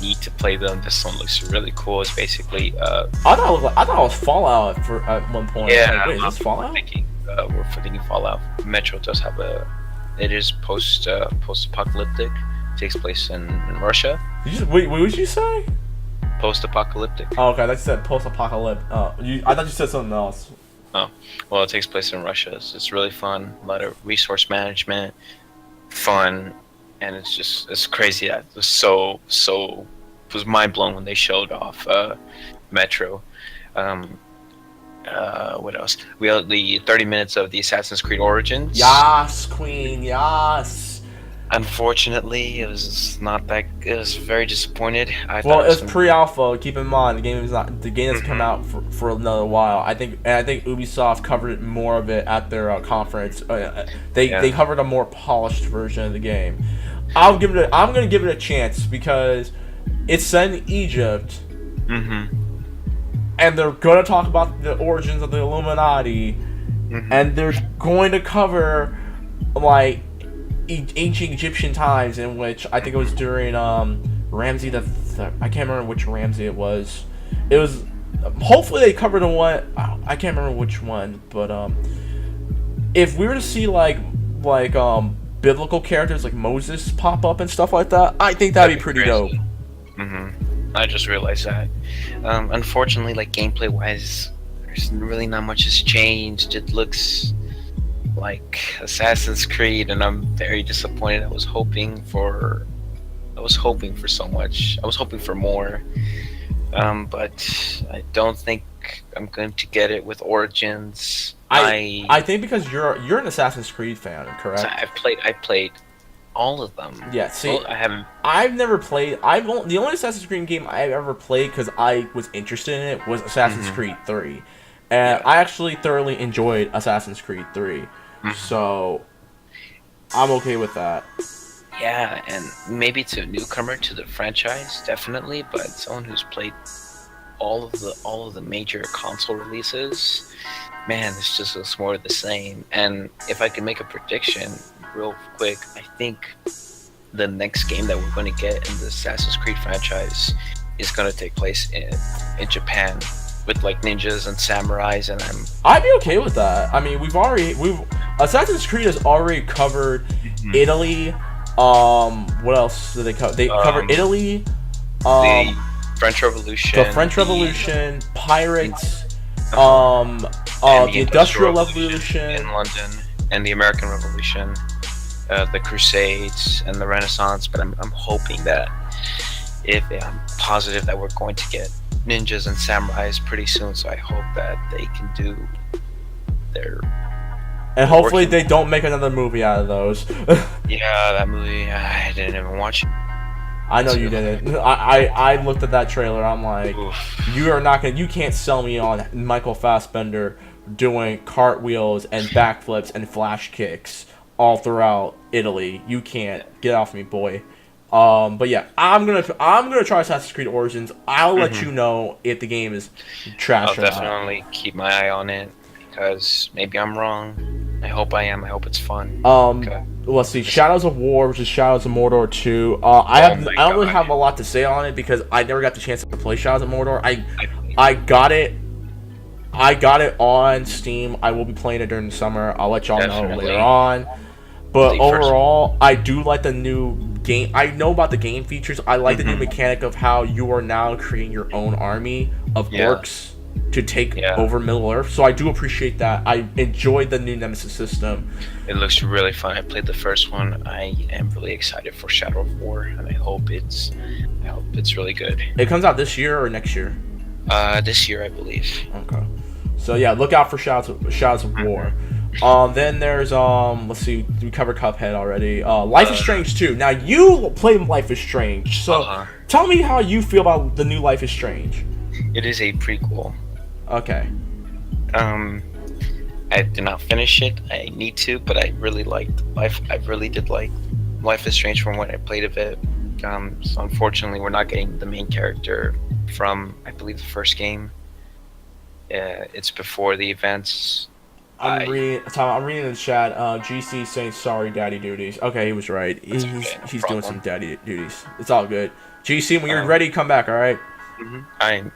need to play them. This one looks really cool. It's basically I thought it was Fallout at one point. yeah. Like, wait, is this Fallout? We're thinking Fallout. Metro does have it is post-apocalyptic. Takes place in Russia. Wait, what did you say? Post-apocalyptic. Oh, okay, I thought you said post-apocalypse. I thought you said something else. Well, it takes place in Russia. It's really fun. A lot of resource management, fun, and it's crazy. It was it was mind blown when they showed off Metro. What else? We had the 30 minutes of the Assassin's Creed Origins. Yas, Queen, yas. Unfortunately, it was not that. It was very disappointed. Well, it's pre-alpha. Keep in mind, the game has come out for another while. I think Ubisoft covered more of it at their conference. They covered a more polished version of the game. I'm gonna give it a chance because it's set in Egypt, and they're gonna talk about the origins of the Illuminati, and they're going to cover like ancient Egyptian times, in which I think it was during Ramsey I can't remember which Ramsey it was. It was hopefully they covered the one I can't remember which one, but if we were to see like biblical characters like Moses pop up and stuff like that, I think that'd be pretty dope. I just realized that. Unfortunately, like gameplay wise, there's really not much has changed. It looks like Assassin's Creed, and I'm very disappointed. I was hoping for so much. I was hoping for more, but I don't think I'm going to get it with Origins. I think because you're an Assassin's Creed fan, correct? I played all of them. Yeah. See, well, I haven't. I've never played. The only Assassin's Creed game I've ever played because I was interested in it was Assassin's Creed 3, and I actually thoroughly enjoyed Assassin's Creed 3. So I'm okay with that. Yeah, and maybe to a newcomer to the franchise, definitely, but someone who's played all of the major console releases, man, this just looks more of the same. And if I could make a prediction real quick, I think the next game that we're going to get in the Assassin's Creed franchise is going to take place in Japan, with like ninjas and samurais, and I'd be okay with that. I mean, Assassin's Creed has already covered Italy. What else did they cover? They covered Italy. The French Revolution. The French Revolution, pirates. The Industrial Revolution in London, and the American Revolution, the Crusades, and the Renaissance. But I'm hoping that I'm positive that we're going to get ninjas and samurais pretty soon, so I hope that they can do their. And hopefully they don't make another movie out of those. Yeah, that movie, I didn't even watch it. I know you didn't. I looked at that trailer. I'm like, Oof. You can't sell me on Michael Fassbender doing cartwheels and backflips and flash kicks all throughout Italy. You can't. Get off me, boy. But yeah, I'm gonna try Assassin's Creed Origins. I'll let you know if the game is trash I'll or not. definitely keep my eye on it, because maybe I'm wrong. I hope I am. I hope it's fun. Okay. Let's see. Shadows of War, which is Shadows of Mordor 2. I don't really have a lot to say on it because I never got the chance to play Shadows of Mordor. I got it. I got it on Steam. I will be playing it during the summer. I'll let y'all know later on. But overall, I do like the new game. I know about the game features. I like the new mechanic of how you are now creating your own army of orcs to take over Middle Earth. So I do appreciate that. I enjoyed the new Nemesis system. It looks really fun. I played the first one. I am really excited for Shadow of War, and I hope it's really good. It comes out this year or next year? This year, I believe. Okay. So yeah, look out for Shadows of War. Then there's let's see, we covered Cuphead already. Life is Strange 2. Now you played Life is Strange, so tell me how you feel about the new Life is Strange. It is a prequel. Okay. I did not finish it. I need to, but I really liked Life. I really did like Life is Strange from when I played of it. So unfortunately, we're not getting the main character from, I believe, the first game. It's before the events. I'm reading in the chat. GC saying sorry, daddy duties. Okay, he was right. He's doing some daddy duties. It's all good. GC, when you're ready, come back. All right. I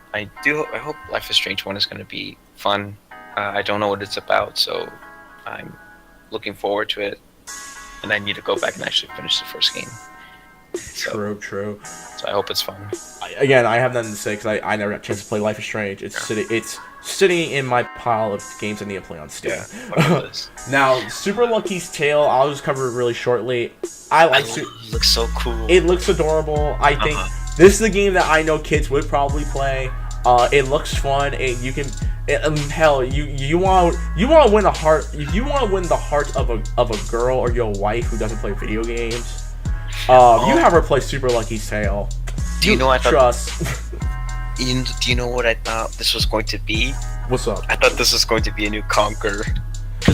hope Life is Strange 1 is going to be fun. I don't know what it's about, so I'm looking forward to it. And I need to go back and actually finish the first game. True. So I hope it's fun. I have nothing to say because I never got a chance to play Life is Strange. It's sitting in my pile of games I need to play on Steam. Yeah, now, Super Lucky's Tale, I'll just cover it really shortly. It looks so cool. It looks adorable. I think this is the game that I know kids would probably play. It looks fun, and you can. Hell, you want to win the heart. If you want to win the heart of a girl or your wife who doesn't play video games, you have her play Super Lucky's Tale. Do you know what I trust? Do you know what I thought this was going to be? What's up? I thought this was going to be a new Conquer.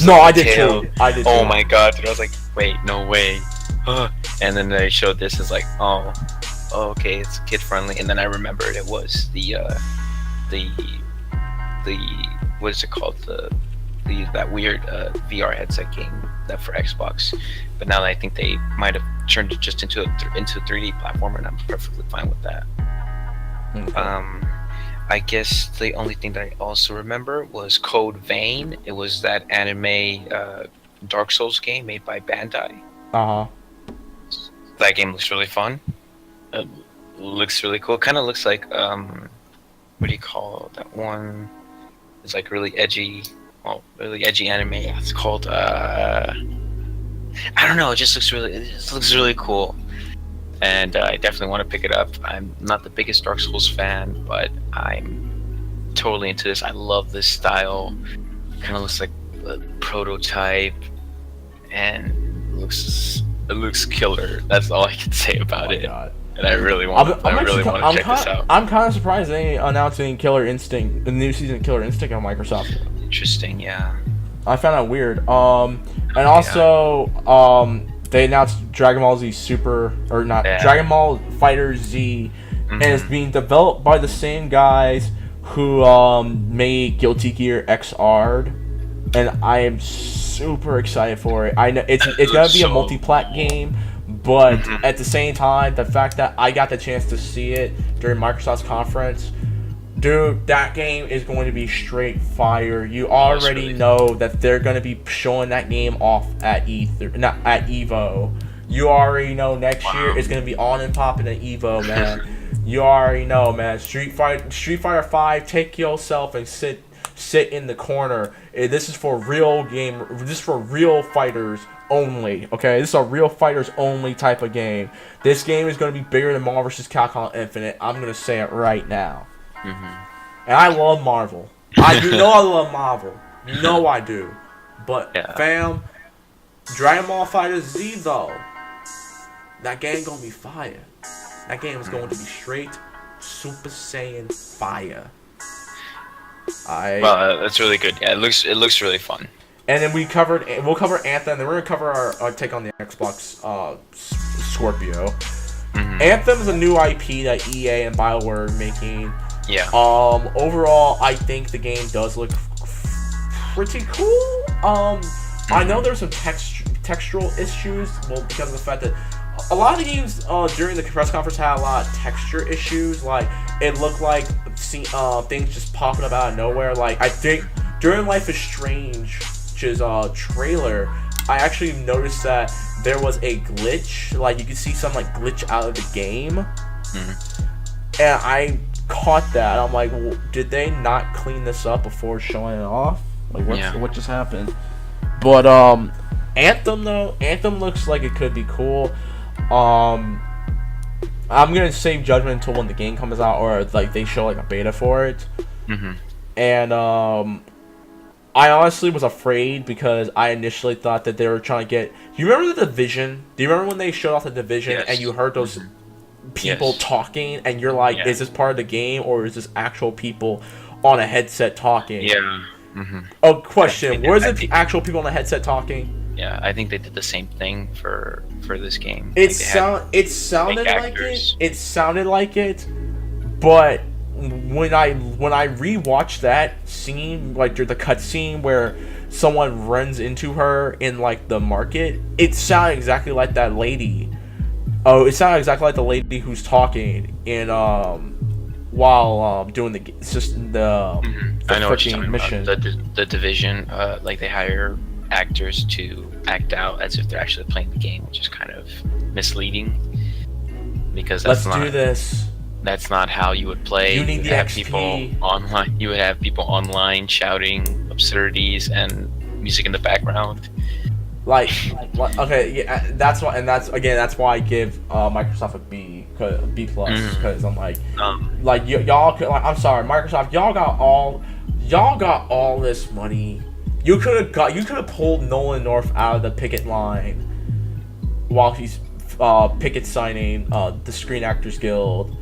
No, I did too. Oh my god, dude! I was like, wait, no way. And then they showed this. It's like, oh, okay, it's kid friendly. And then I remembered it was the what is it called? That weird VR headset game that for Xbox. But now I think they might have turned it just into a 3D platformer, and I'm perfectly fine with that. Okay. I guess the only thing that I also remember was Code Vein. It was that anime Dark Souls game made by Bandai. That game looks really fun. It looks really cool. Kind of looks like what do you call that one? It's like really edgy anime. It's called I don't know. It just looks really cool. And I definitely want to pick it up. I'm not the biggest Dark Souls fan, but I'm totally into this. I love this style. Kind of looks like a prototype, and it looks killer. That's all I can say about it. God. And I really want to check this out. I'm kind of surprised they announcing Killer Instinct, the new season of Killer Instinct on Microsoft. Interesting, yeah. I found that weird. And also, they announced Dragon Ball Z Dragon Ball Fighter Z, and it's being developed by the same guys who made Guilty Gear XR, and I am super excited for it. I know it's gonna be a multi-plat game, but at the same time, the fact that I got the chance to see it during Microsoft's conference, dude, that game is going to be straight fire. You already know that they're going to be showing that game off at Evo. You already know next year it's going to be on and popping at Evo, man. You already know, man. Street Fighter 5, take yourself and sit in the corner. This is for real game. This is for real fighters only. Okay, this is a real fighters only type of game. This game is going to be bigger than Marvel vs. Capcom Infinite. I'm going to say it right now. And I love Marvel. I love Marvel. You know I do. But fam, Dragon Ball Fighter Z though, that game gonna be fire. That game is going to be straight Super Saiyan fire. Well, that's really good. Yeah, it looks really fun. And then we'll cover Anthem, and then we're gonna cover our take on the Xbox Scorpio. Anthem is a new IP that EA and BioWare are making. Yeah. Overall, I think the game does look pretty cool. I know there's some textural issues, well, because of the fact that a lot of the games during the press conference had a lot of texture issues. Like, it looked like things just popping up out of nowhere. Like, I think during Life is Strange's trailer, I actually noticed that there was a glitch. Like, you could see some like glitch out of the game, and I caught that. I'm like, well, did they not clean this up before showing it off? Like, what just happened? But Anthem looks like it could be cool. I'm gonna save judgment until when the game comes out, or like they show like a beta for it. And I honestly was afraid because I initially thought that they were trying to get. You remember the Division? Do you remember when they showed off the Division and you heard those people talking, and you're like, is this part of the game or is this actual people on a headset talking? Yeah. Oh, question: was it actual people on a headset talking? Yeah, I think they did the same thing for this game. It sounded like it. It sounded like it, but when I rewatched that scene, like the cutscene where someone runs into her in like the market, it sounded exactly like that lady. Oh, it sounded exactly like the lady who's talking in while doing the I know what you're talking mission. About. The Division, like they hire actors to act out as if they're actually playing the game, which is kind of misleading. Because that's That's not how you would play. You need the have XP. People online. You would have people online shouting absurdities and music in the background. Like okay, yeah, that's why, and that's why I give Microsoft a B plus, because I'm like y'all could, like, I'm sorry, Microsoft, y'all got all this money. You could have pulled Nolan North out of the picket line while he's picket signing the Screen Actors Guild,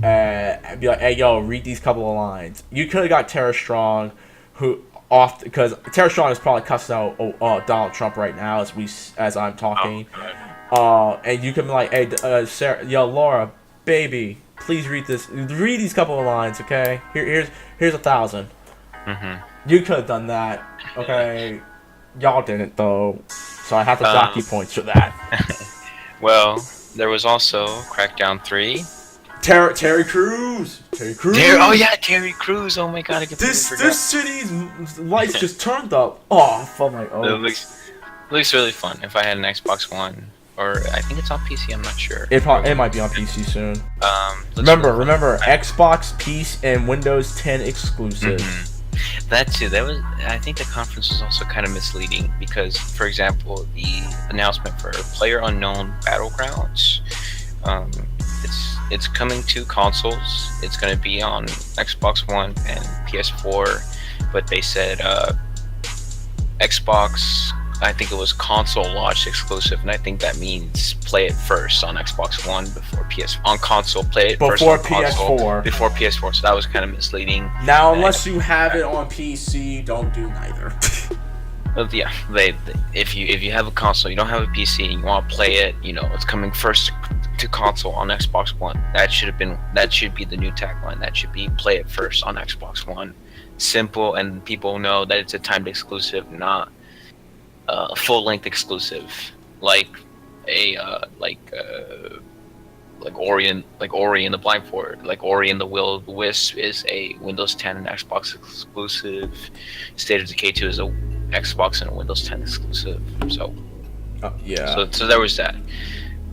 and be like, hey yo, read these couple of lines. You could have got Tara Strong, because Tara Strong is probably cussing out Donald Trump right now as I'm talking. And you can be like, hey, Sarah, yo, Laura, baby, please read these couple of lines, okay? Here's 1,000. You could have done that, okay? Y'all didn't though, so I have to dock you points for that. Well, there was also Crackdown 3. Terry Crews. Oh yeah, Terry Crews. Oh my god, I completely forgot. This city's lights just turned up. Oh, I'm like, oh. It looks really fun. If I had an Xbox One, or I think it's on PC, I'm not sure. It might be on PC soon. Remember, Xbox, PC, and Windows 10 exclusive. That too. I think the conference was also kind of misleading because, for example, the announcement for PlayerUnknown Battlegrounds, it's coming to consoles. It's going to be on Xbox One and PS4, but they said Xbox, I think it was console launch exclusive, and I think that means play it first on Xbox One before on console. Play it first on console before PS4. So that was kind of misleading. Now, unless you have it on PC, don't do neither. Yeah, if you have a console, you don't have a PC, and you want to play it, it's coming first to console on Xbox One. That should be the new tagline. That should be play it first on Xbox One. Simple, and people know that it's a timed exclusive, not a full-length exclusive, like Ori and the Blind Forest, like Ori and the Will of the Wisp is a Windows 10 and Xbox exclusive. State of Decay 2 is a Xbox and a Windows 10 exclusive. So yeah. So there was that.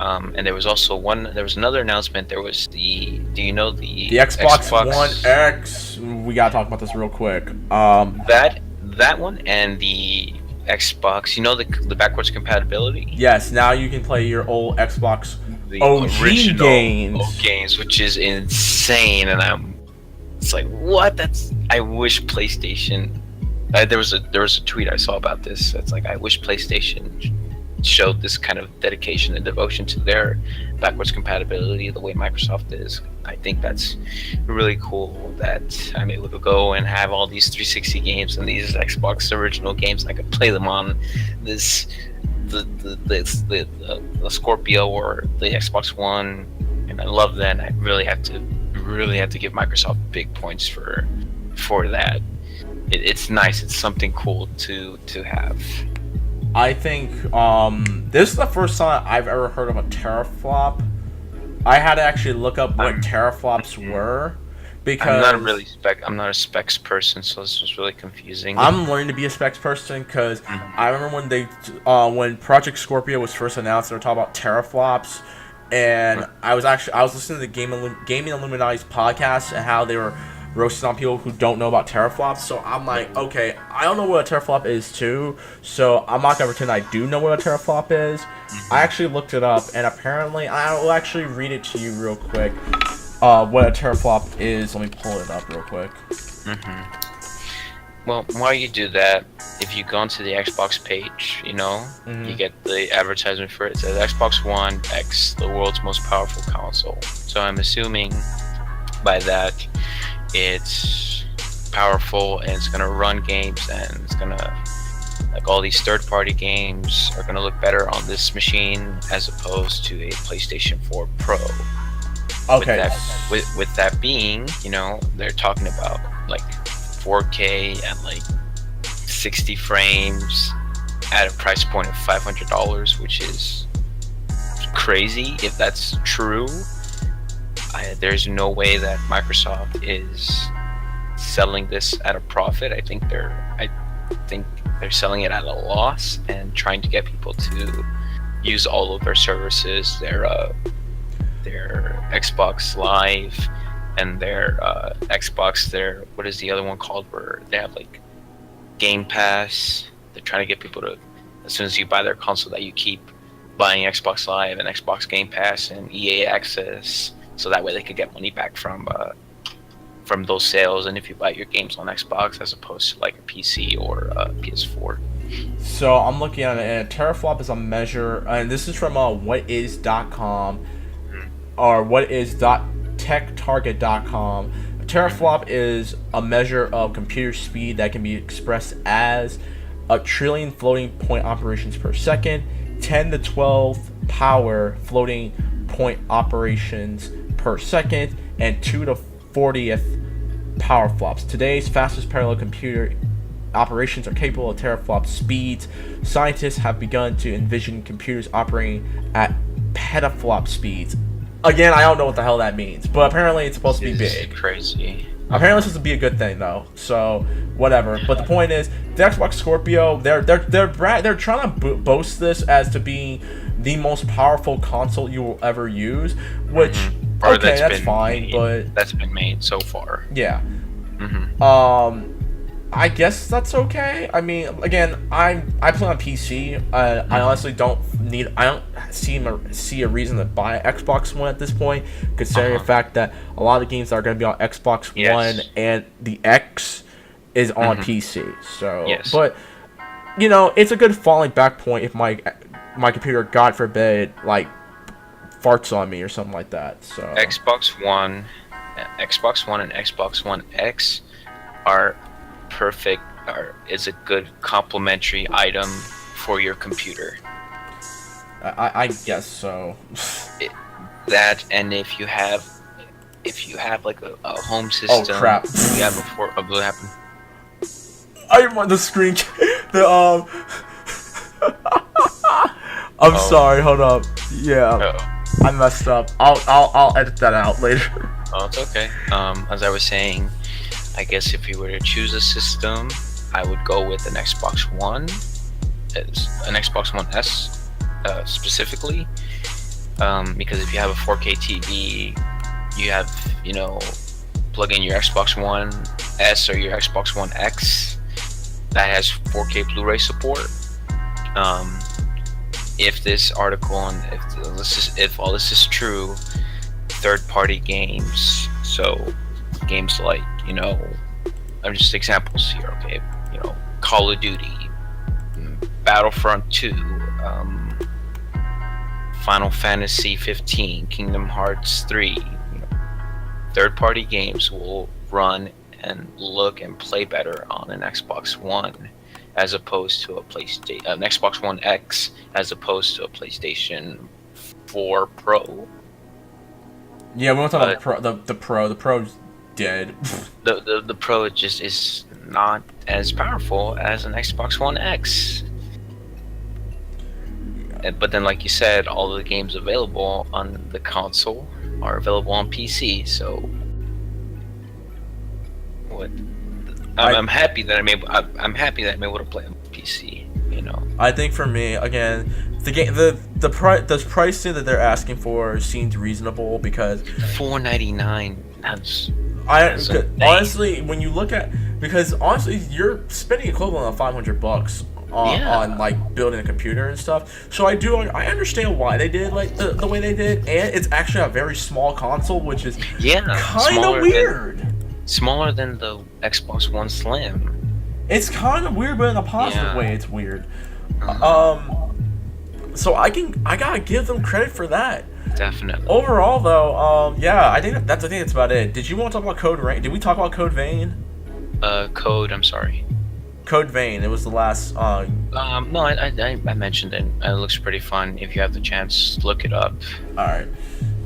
And there was also another announcement. There was the Xbox One X. We gotta talk about this real quick. That one and the Xbox, the backwards compatibility. Yes, now you can play your old Xbox original games, which is insane. And it's like, what? I wish PlayStation. There was a tweet I saw about this. It's like, I wish PlayStation showed this kind of dedication and devotion to their backwards compatibility the way Microsoft is. I think that's really cool that I'm able to go and have all these 360 games and these Xbox original games, and I could play them on the Scorpio or the Xbox One, and I love that. And I really have to give Microsoft big points for that. It's nice. It's something cool to have. I think this is the first time I've ever heard of a teraflop. I had to actually look up what teraflops were because I'm not a specs person, so this was really confusing. I'm learning to be a specs person because I remember when Project Scorpio was first announced, they were talking about teraflops, and I was listening to the Gaming Illuminati's podcast and how they were roasting on people who don't know about teraflops. So I'm like, okay, I don't know what a teraflop is too, so I'm not gonna pretend I do know what a teraflop is. I actually looked it up, and apparently I will actually read it to you real quick. What a teraflop is. Let me pull it up real quick. Well, while you do that, if you go onto the Xbox page, you get the advertisement for it. It says Xbox One X, the world's most powerful console. So I'm assuming by that it's powerful and it's gonna run games, and it's gonna, like, all these third-party games are gonna look better on this machine as opposed to a PlayStation 4 Pro. Okay. With that being, they're talking about like 4K and like 60 frames at a price point of $500, which is crazy if that's true. There's no way that Microsoft is selling this at a profit. I think they're selling it at a loss and trying to get people to use all of their services, their Xbox Live and their Xbox, what is the other one called, where they have like Game Pass. They're trying to get people to, as soon as you buy their console, that you keep buying Xbox Live and Xbox Game Pass and EA Access, so that way they could get money back from those sales, and if you buy your games on Xbox as opposed to like a PC or a PS4. So I'm looking at it, and a teraflop is a measure, and this is from whatis.com or whatis.techtarget.com. A teraflop is a measure of computer speed that can be expressed as a trillion floating point operations per second, 10 to 12 power floating point operations per second, and 2 to 40th power flops. Today's fastest parallel computer operations are capable of teraflop speeds. Scientists have begun to envision computers operating at petaflop speeds. Again, I don't know what the hell that means, but apparently it's supposed to be big. Crazy. Apparently it's supposed to be a good thing though, so whatever. But the point is, the Xbox Scorpio, they're trying to boast this as to being the most powerful console you will ever use, which okay, that's fine, but that's been made so far. Yeah. I guess that's okay. I mean, again, I play on PC. I honestly don't see a reason to buy an Xbox One at this point, considering the fact that a lot of the games that are going to be on Xbox One and the X is on PC. So, but it's a good falling back point if my computer, God forbid, like farts on me or something like that. So Xbox One and Xbox One X are perfect, is a good complementary item for your computer. I guess so. That, and if you have like a home system. Oh crap! You have what happened? I want the screen. I'm sorry. Hold up. Yeah. I messed up. I'll edit that out later. Oh, it's okay. As I was saying, I guess if you were to choose a system, I would go with an Xbox One, an Xbox One S specifically, because if you have a 4K TV, you have, plug in your Xbox One S or your Xbox One X that has 4K Blu-ray support. If this article and if all this is true, third-party games, so games like, I'm just examples here, okay? Call of Duty, Battlefront 2, Final Fantasy 15, Kingdom Hearts 3. Third-party games will run and look and play better on an Xbox One as opposed to an Xbox One X as opposed to a PlayStation 4 Pro. Yeah, we want to talk about the Pro. The Pro's dead. The Pro just is not as powerful as an Xbox One X. But then, like you said, all the games available on the console are available on PC. So, what? I'm happy that I'm happy that I'm able to play on PC. You know. I think for me, again, the pricing that they're asking for seems reasonable because $4.99. That's honestly, when you look at, because honestly, you're spending equivalent of $500 on like building a computer and stuff. So I understand why they did like the way they did, and it's actually a very small console, which is kind of weird. Smaller than the Xbox One Slim. It's kind of weird, but in a positive way, it's weird. So I gotta give them credit for that. Definitely. Overall, though, I think that's about it. Did you want to talk about Code Vein? Did we talk about Code Vein? I'm sorry. Code Vein. It was the last. No, I mentioned it. It looks pretty fun. If you have the chance, look it up. All right.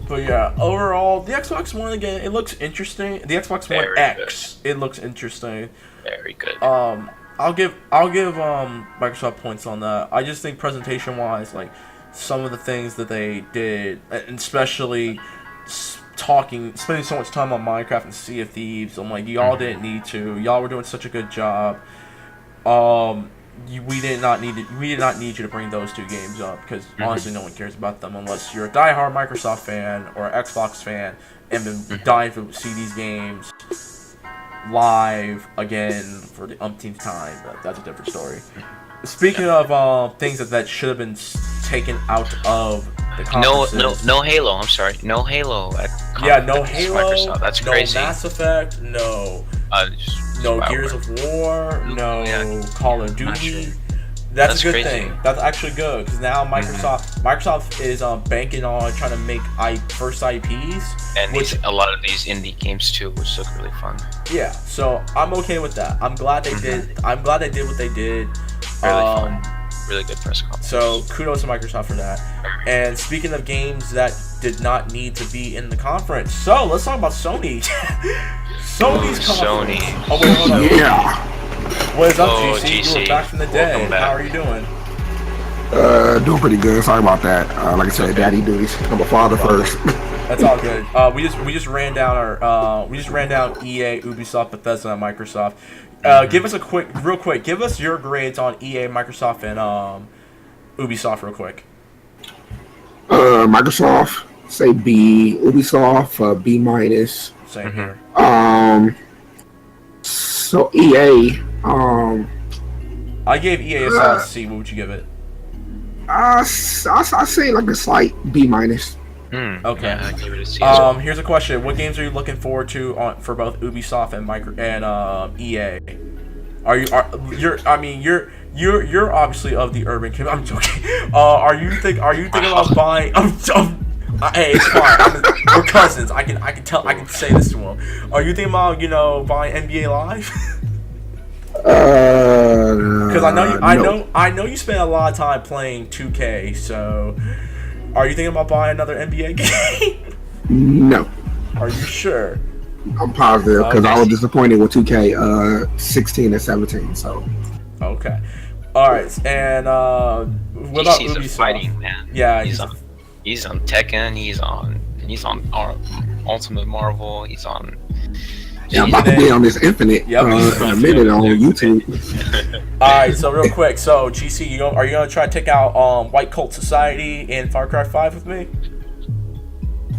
But yeah, overall, the Xbox One again, it looks interesting. The Xbox One X, it looks interesting. Very good. I'll give Microsoft points on that. I just think presentation wise, like some of the things that they did, and especially spending so much time on Minecraft and Sea of Thieves, I'm like, y'all didn't need to. Y'all were doing such a good job. We did not need you to bring those two games up because honestly, no one cares about them unless you're a diehard Microsoft fan or an Xbox fan and been dying to see these games live again for the umpteenth time. But that's a different story. Speaking of things that should have been taken out of the conferences. No Halo. I'm sorry, no Halo. No Halo. Microsoft. That's crazy. No Mass Effect. No Gears of War. No Call of Duty. Sure. That's a good thing. That's actually good because now Microsoft is banking on trying to make first IPs, and a lot of these indie games too, which look really fun. Yeah, so I'm okay with that. I'm glad they did. I'm glad they did what they did. Really fun. Really good press conference. So kudos to Microsoft for that. And speaking of games that did not need to be in the conference, so let's talk about Sony. Sony's conference. Sony. Oh wait, hold on. Yeah. What is up, GC? You were back from the dead. How are you doing? Doing pretty good. Sorry about that. Like I said, daddy duties. I'm a father first. That's all good. We just ran down EA, Ubisoft, Bethesda, and Microsoft. Give us real quick. Give us your grades on EA, Microsoft, and Ubisoft, real quick. Microsoft, say B. Ubisoft, B minus. Same here. So EA, I gave EA a solid C. What would you give it? I say like a slight B minus. Okay. Yeah, I give it a C as well. Here's a question: what games are you looking forward to for both Ubisoft and EA? You're obviously of the urban community. I'm joking. Are you thinking about buying? Hey, it's fine. We're cousins. I can say this to him. Are you thinking about buying NBA Live? Because I know you spend a lot of time playing 2K. So, are you thinking about buying another NBA game? No. Are you sure? I'm positive because I was disappointed with 2K 16 and 17. So. Okay. All right. And what about DC's Ubisoft? A fighting man. Yeah, he's on Tekken. He's on Ultimate Marvel. He's on. Yeah, I'm about to be on this Infinite in a minute on YouTube. All right, so real quick, so GC, are you gonna try to take out White Cult Society in Far Cry 5 with me?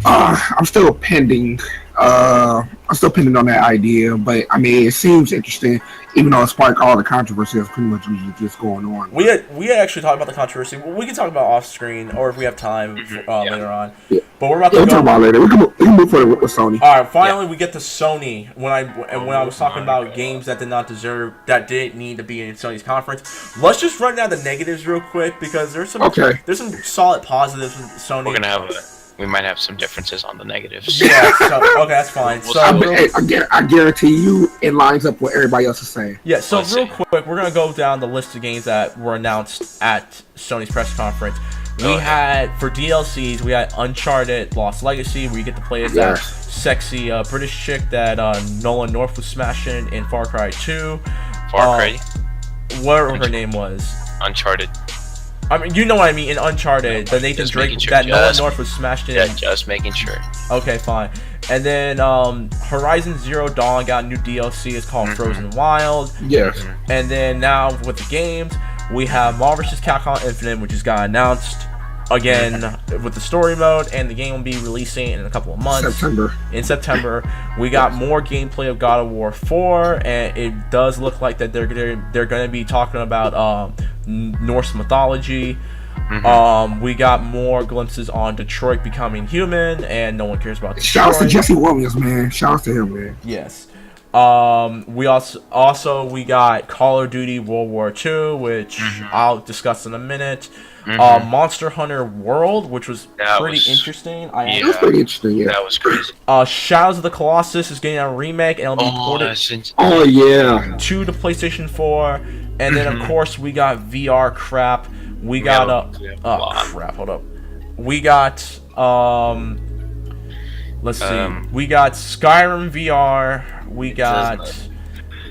I'm still pending. I'm still pending on that idea, but I mean, it seems interesting, even though it sparked all the controversy that's pretty much just going on. We had actually talked about the controversy. We can talk about off screen, or if we have time later on. Yeah. But we're about to we'll talk about it later. We can move forward with Sony. All right, finally we get to Sony. When I was talking about games that didn't need to be in Sony's conference, let's just run down the negatives real quick because there's some solid positives in Sony. We might have some differences on the negatives. Yeah, okay, that's fine. So I guarantee you it lines up what everybody else is saying. Yeah, so real quick, we're going to go down the list of games that were announced at Sony's press conference. We had, for DLCs, we had Uncharted Lost Legacy, where you get to play as that sexy British chick that Nolan North was smashing in Far Cry 2. Far Cry? Whatever her name was. Uncharted. I mean, you know what I mean. In Uncharted, the Nathan Drake that Nolan North was smashed in. Yeah, just making sure. Okay, fine. And then Horizon Zero Dawn got a new DLC. It's called Frozen Wild. Yes. And then now with the games, we have Marvel vs. Capcom Infinite, which just got announced again with the story mode, and the game will be releasing in a couple of months. In September, we got more gameplay of God of War 4, and it does look like that they're going to be talking about Norse mythology. We got more glimpses on Detroit becoming human, and no one cares about Detroit. Shout out to Jesse Williams, man. Shout out to him, man. Yes. We also we got Call of Duty World War II, which I'll discuss in a minute. Monster Hunter World, which was pretty interesting. It was pretty interesting, yeah. That was crazy. Shadows of the Colossus is getting a remake, and it'll be ported to the PlayStation 4. And then, of course, we got VR crap. We got crap. Hold up. We got let's see. We got Skyrim VR. We got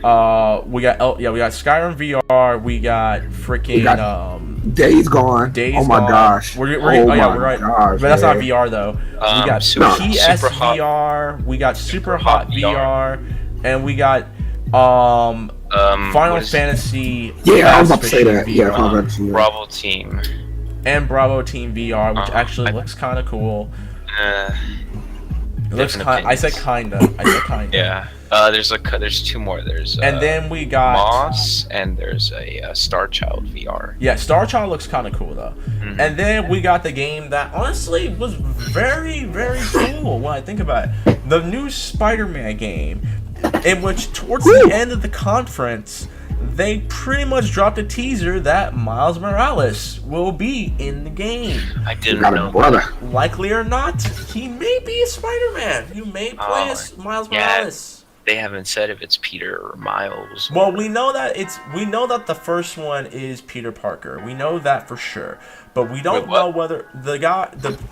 Skyrim VR. We got freaking Days Gone. Oh my gosh. We're right. But that's not VR though. We got PSVR. We got Super Hot VR, and we got Final Fantasy. Yeah, I was about to say that. Yeah, Final Fantasy. Bravo Team. And Bravo Team VR, which actually looks kind of cool. It looks I said kinda. Yeah. There's two more. There's and then we got Moss, and there's a Star Child VR. Yeah, Star Child looks kind of cool though. And then we got the game that honestly was very, very cool when I think about it. The new Spider-Man game, in which towards the end of the conference, they pretty much dropped a teaser that Miles Morales will be in the game. I didn't know. Likely or not, he may be a Spider-Man. You may play as Miles Morales. They haven't said if it's Peter or Miles. Well, we know that the first one is Peter Parker. We know that for sure. But we don't know whether the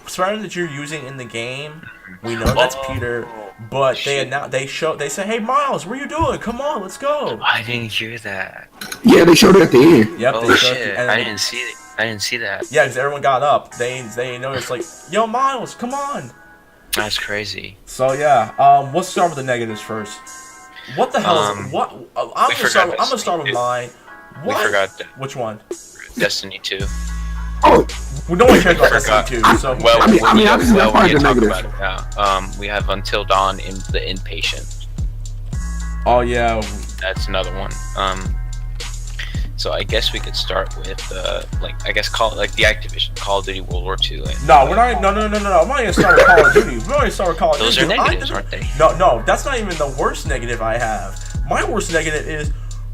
Spider-Man that you're using in the game, we know that's Peter. But they say, "Hey Miles, what are you doing? Come on, let's go." I didn't hear that. Yeah, they showed it at the end. Yep. Oh shit! I didn't see it. I didn't see that. Yeah, because everyone got up. They noticed like, "Yo, Miles, come on." That's crazy. So yeah, let's start with the negatives first. What the hell is what? I'm gonna start with mine. What? We forgot that. Which one? Destiny 2. Oh, well, no one cares about Destiny 2. So I just part of the negatives. We have Until Dawn in the Inpatient. Oh yeah, that's another one. So I guess we could start with the Activision Call of Duty World War II. No, we're not. No. I'm not gonna start with Call of Duty. We're gonna start with Call of Duty. Those are negatives, aren't they? No, that's not even the worst negative I have. My worst negative is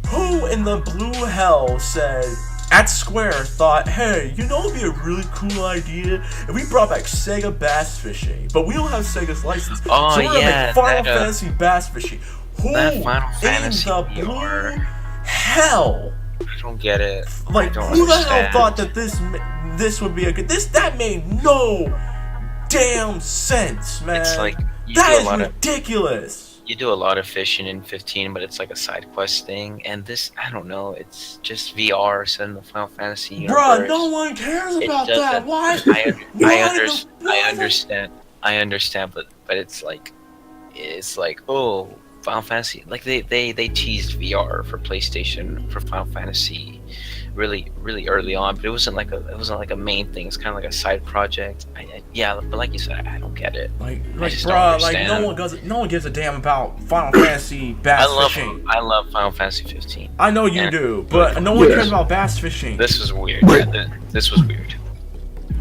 who in the blue hell said at Square thought, hey, you know, it'd be a really cool idea if we brought back Sega Bass Fishing, but we don't have Sega's license. Oh, so we're gonna yeah, make Final Fantasy Bass Fishing. Who in the blue hell? I don't get it. Like, who the hell thought that this would be a good? That made no damn sense, man. It's like that is ridiculous. You do a lot of fishing in 15, but it's like a side quest thing. And this, I don't know, it's just VR set in the Final Fantasy universe. Bruh, no one cares about that. Why? I understand, but it's like, oh, Final Fantasy. Like they teased VR for PlayStation for Final Fantasy really early on, but it wasn't like a main thing. It's kind of like a side project. But like you said, I don't get it. Like bro, like no one gives a damn about Final Fantasy Bass Fishing. I love Final Fantasy 15. I know you do, but no one cares about Bass Fishing. This was weird. This was weird.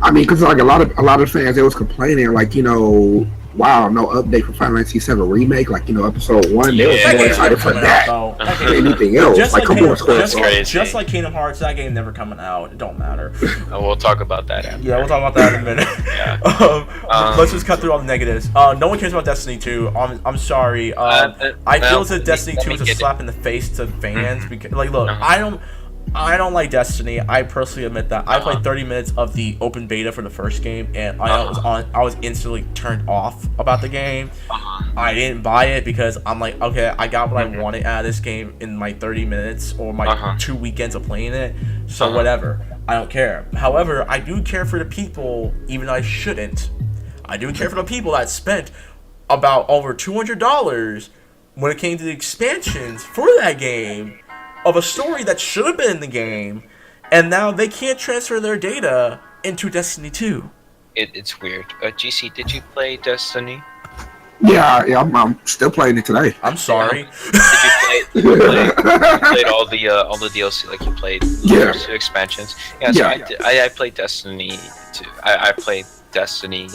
I mean, because like a lot of fans, they was complaining, like, you know, wow, no update for Final Fantasy 7 remake, like, you know, episode 1. They was more excited for that than anything else. Just like Kingdom Hearts, that game never coming out. It don't matter. We'll talk about that after. Yeah, we'll talk about that in a minute. Let's just cut through all the negatives. No one cares about Destiny 2. I'm sorry. I feel that Destiny 2 is a slap in the face to fans because, like, look, I don't like Destiny. I personally admit that. I played 30 minutes of the open beta for the first game, and I was instantly turned off about the game. I didn't buy it because I'm like, okay, I got what I wanted out of this game in my 30 minutes or my 2 weekends of playing it. So whatever, I don't care. However, I do care for the people, even though I shouldn't. I do care for the people that spent about over $200 when it came to the expansions for that game, of a story that should have been in the game, and now they can't transfer their data into Destiny 2. It's weird. GC, did you play Destiny? Yeah, I'm still playing it today. I'm sorry. Did you played all the DLC, like you played the 2 expansions? Yeah, so I played Destiny 2. I played Destiny.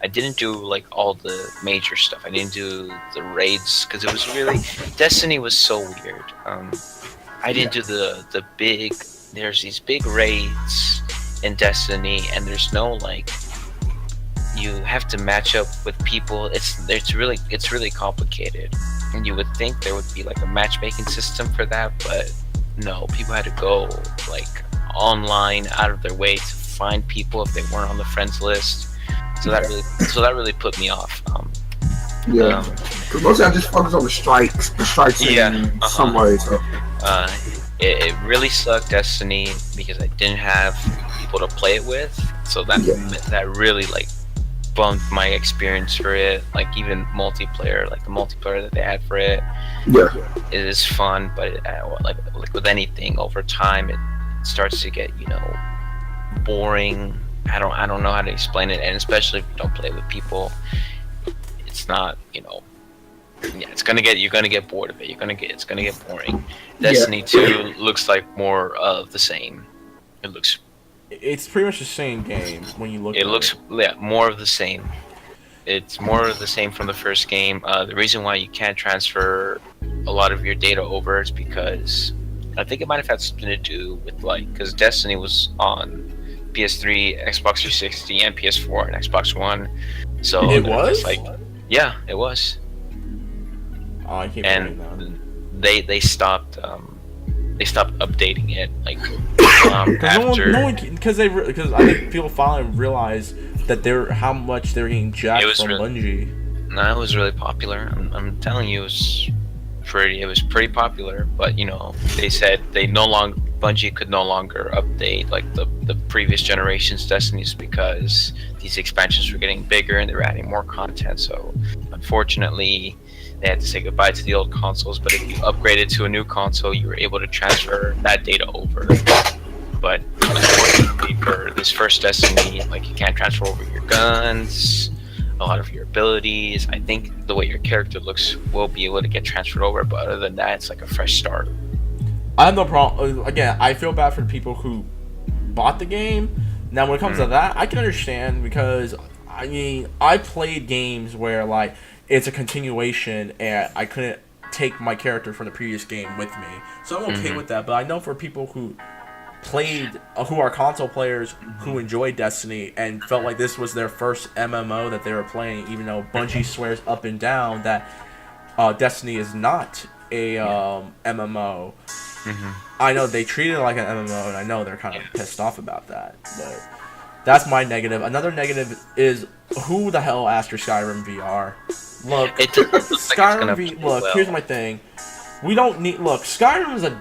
I didn't do like all the major stuff. I didn't do the raids because it was really, Destiny was so weird. I didn't do the big. There's these big raids in Destiny, and there's no like. You have to match up with people. It's really complicated, and you would think there would be like a matchmaking system for that, but no. People had to go like online out of their way to find people if they weren't on the friends list. So that really put me off. Because mostly I just focus on the strikes in some ways. So. It really sucked Destiny because I didn't have people to play it with, so that really like bumped my experience for it. Like even multiplayer, like the multiplayer that they had for it, it is fun, but like with anything over time, it starts to get boring. I don't know how to explain it, and especially if you don't play with people, it's not you're gonna get bored of it. It's gonna get boring. Destiny 2 looks like more of the same. It's pretty much the same game when you look at it. It looks more of the same. It's more of the same from the first game. The reason why you can't transfer a lot of your data over is because I think it might have had something to do with because Destiny was on PS3, Xbox 360, and PS4 and Xbox One. So it was it was. Oh, I keep and they stopped updating it after because I think people finally realized that how much they're getting jacked from Bungie. No, it was really popular. I'm telling you, it was pretty popular. But they said Bungie could no longer update like the previous generation's Destinies because these expansions were getting bigger and they were adding more content. So unfortunately, they had to say goodbye to the old consoles, but if you upgraded to a new console, you were able to transfer that data over. But unfortunately for this first Destiny, you can't transfer over your guns, a lot of your abilities. I think the way your character looks will be able to get transferred over, but other than that, it's like a fresh start. I have no problem. Again, I feel bad for the people who bought the game. Now, when it comes to that, I can understand because, I played games where, it's a continuation, and I couldn't take my character from the previous game with me. So I'm okay with that, but I know for people who who are console players who enjoy Destiny and felt like this was their first MMO that they were playing, even though Bungie swears up and down that Destiny is not a MMO. I know they treat it like an MMO, and I know they're kind of pissed off about that, but that's my negative. Another negative is who the hell asked for Skyrim VR? Look, here's my thing. We don't need. Look, Skyrim.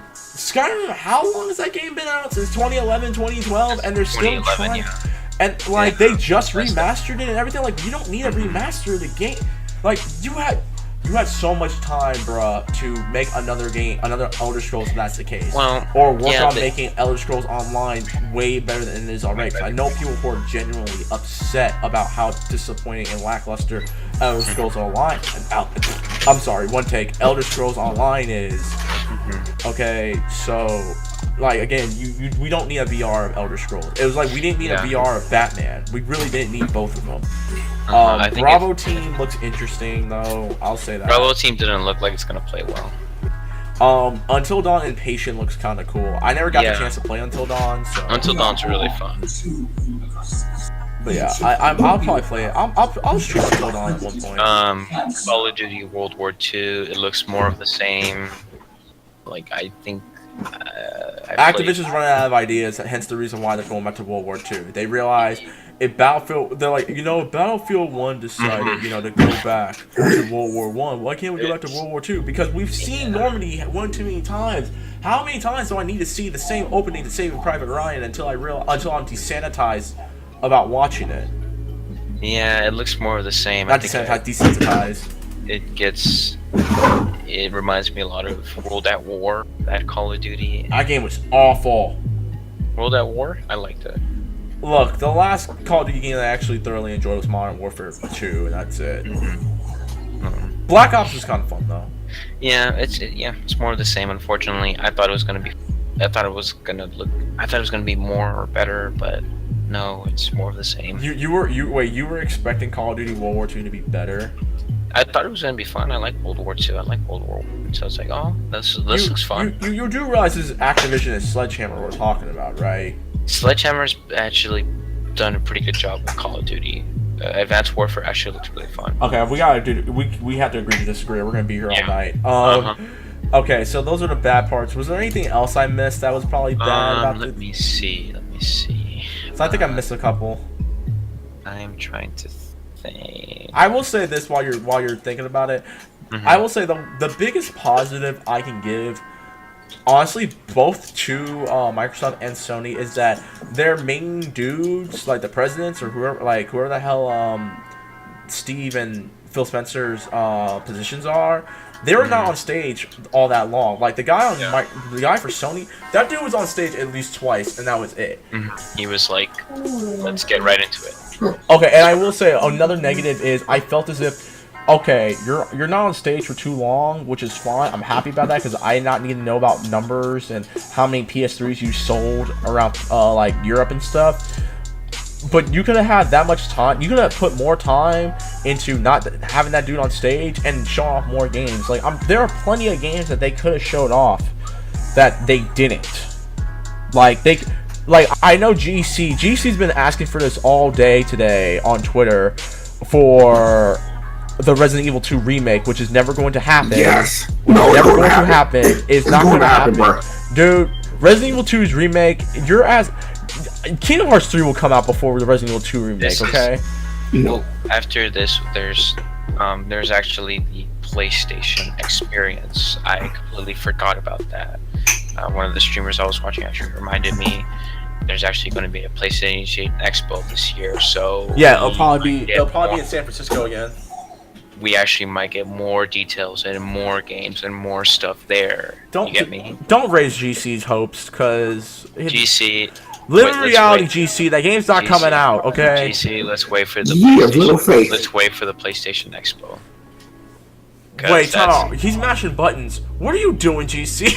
How long has that game been out? Since 2011, 2012, and they're still trying. Yeah. And they just remastered it and everything. You don't need to remaster the game. You had so much time, bruh, to make another game, another Elder Scrolls if that's the case. Or work on making Elder Scrolls Online way better than it is already. Because I know people who are genuinely upset about how disappointing and lackluster Elder Scrolls Online. I'm sorry, one take. Elder Scrolls Online is. Okay, so again, we don't need a VR of Elder Scrolls. It was we didn't need a VR of Batman. We really didn't need both of them. Bravo Team looks interesting though. I'll say that. Bravo Team didn't look like it's gonna play well. Until Dawn and Patient looks kind of cool. I never got the chance to play Until Dawn. So. Until Dawn's really fun. But yeah, I'll probably play it. I'll stream Until Dawn at one point. Call of Duty World War II. It looks more of the same. I think Activision's running out of ideas, hence the reason why they're going back to World War II. They realize if Battlefield, they're like, Battlefield 1 decided, to go back to World War 1. Why can't we go back to World War 2? Because we've seen Normandy one too many times. How many times do I need to see the same opening to Saving Private Ryan until I'm desanitized about watching it? Yeah, it looks more of the same. Not desensitized. It reminds me a lot of World at War, that Call of Duty. That game was awful. World at War? I liked it. Look, the last Call of Duty game that I actually thoroughly enjoyed was Modern Warfare 2, and that's it. Black Ops was kind of fun though. Yeah, it's more of the same. Unfortunately, I thought it was gonna be more or better, but no, it's more of the same. You were expecting Call of Duty World War 2 to be better? I thought it was gonna be fun. I like World War 2. I like World War 1. So I was like, oh, this looks fun. You do realize this is Activision and Sledgehammer we're talking about, right? Sledgehammer's actually done a pretty good job with Call of Duty. Advanced Warfare actually looks really fun. Okay, we have to agree to disagree. We're gonna be here all night. Okay, so those are the bad parts. Was there anything else I missed that was probably bad about Let me see. So I think I missed a couple. I'm trying to think. I will say this while you're thinking about it. I will say the biggest positive I can give, honestly, both to Microsoft and Sony, is that their main dudes, like the presidents or whoever the hell Steve and Phil Spencer's positions are, they were not on stage all that long. Like the guy the guy for Sony, that dude was on stage at least twice, and that was it. He was like, "Let's get right into it." Okay, and I will say another negative is I felt as if, okay, you're not on stage for too long, which is fine. I'm happy about that because I not need to know about numbers and how many PS3s you sold around like Europe and stuff. But you could have had that much time. You could have put more time into not having that dude on stage and showing off more games. Like there are plenty of games that they could have showed off that they didn't. Like I know GC's been asking for this all day today on Twitter for the Resident Evil 2 remake, which is never going to happen. Yes. No, never going to happen. It's not going to happen. Bro. Dude, Resident Evil 2's remake, Kingdom Hearts 3 will come out before the Resident Evil 2 remake, okay? Well, after this, there's actually the PlayStation experience. I completely forgot about that. One of the streamers I was watching actually reminded me there's actually going to be a PlayStation Expo this year, so... Yeah, it'll probably be in San Francisco again. We actually might get more details and more games and more stuff there. You get me? Don't raise GC's hopes, because... GC... Live in reality, GC. That game's not coming out, okay? GC, let's wait for the Let's wait for the PlayStation Expo. Wait, time out. He's mashing buttons. What are you doing, GC?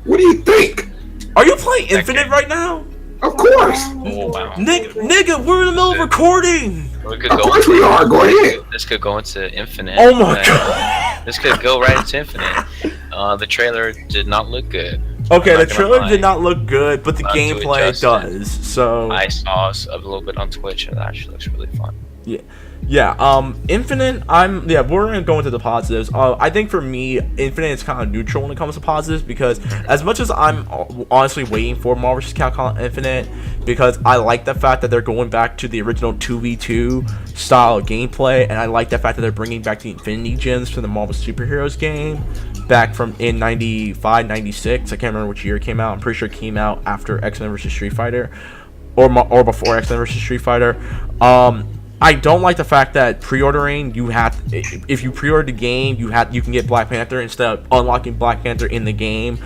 What do you think? Are you playing Infinite right now? Of course. Oh, wow. Nigga, we're in the middle of recording. Of course we are. Go ahead. This could go into Infinite. Oh my god. This could go right into Infinite. The trailer did not look good. Okay, the trailer did not look good, but the gameplay does. So I saw a little bit on Twitch, and it actually looks really fun. Yeah. Infinite. We're gonna go into the positives. I think for me, Infinite is kind of neutral when it comes to positives because as much as I'm honestly waiting for Marvel vs. Capcom Infinite, because I like the fact that they're going back to the original 2v2 style of gameplay, and I like the fact that they're bringing back the Infinity Gems from the Marvel Superheroes game back from in 95, 96. I can't remember which year it came out. I'm pretty sure it came out after X-Men vs. Street Fighter, or before X-Men vs. Street Fighter. I don't like the fact that pre-ordering, if you pre-order the game, you can get Black Panther instead of unlocking Black Panther in the game.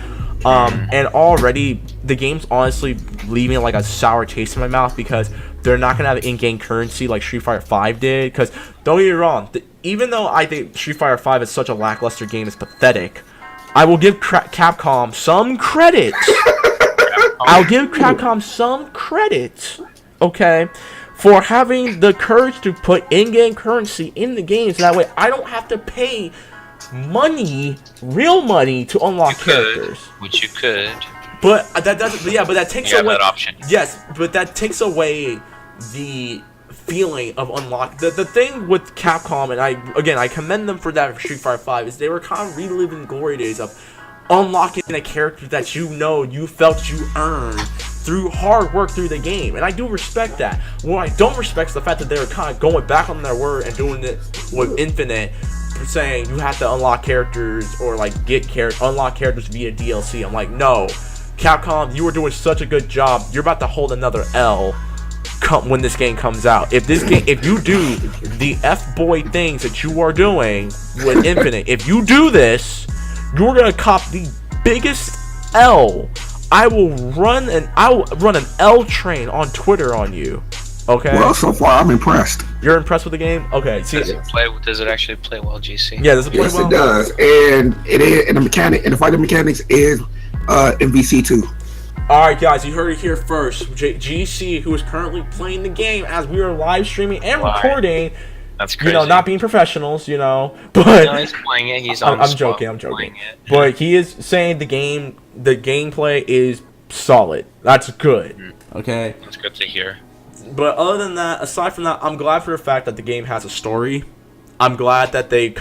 And already the game's honestly leaving like a sour taste in my mouth because they're not gonna have in-game currency like Street Fighter 5 did. Because don't get me wrong, even though I think Street Fighter 5 is such a lackluster game, it's pathetic. I will give Capcom some credit. I'll give Capcom some credit. Okay. For having the courage to put in-game currency in the game, so that way I don't have to pay real money, to unlock characters. Which you could. But that doesn't. Yeah, but that takes away. That option. Yes, but that takes away the feeling of unlock. The thing with Capcom, and I commend them for that for Street Fighter 5, is they were kind of reliving the glory days of unlocking a character that you felt you earned through hard work through the game. And I do respect that. What I don't respect is the fact that they're kind of going back on their word and doing it with Infinite, saying you have to unlock characters or like unlock characters via DLC. I'm like, no, Capcom, you were doing such a good job. You're about to hold another L when this game comes out. If you do the F-boy things that you are doing with Infinite, if you do this, you're gonna cop the biggest L. I will run an L train on Twitter on you. Okay. Well, so far I'm impressed. You're impressed with the game? Okay. See, does it actually play well, GC? Yeah, does it play well? Yes, it does. And it is, and the fighting mechanics is MVC2. Alright guys, you heard it here first. GC, who is currently playing the game as we are live streaming and recording. That's crazy. Not being professionals, but no, he's playing it. He's I'm joking. But he is saying the gameplay is solid. That's good. Okay. That's good to hear. But other than that, aside from that, I'm glad for the fact that the game has a story. I'm glad that they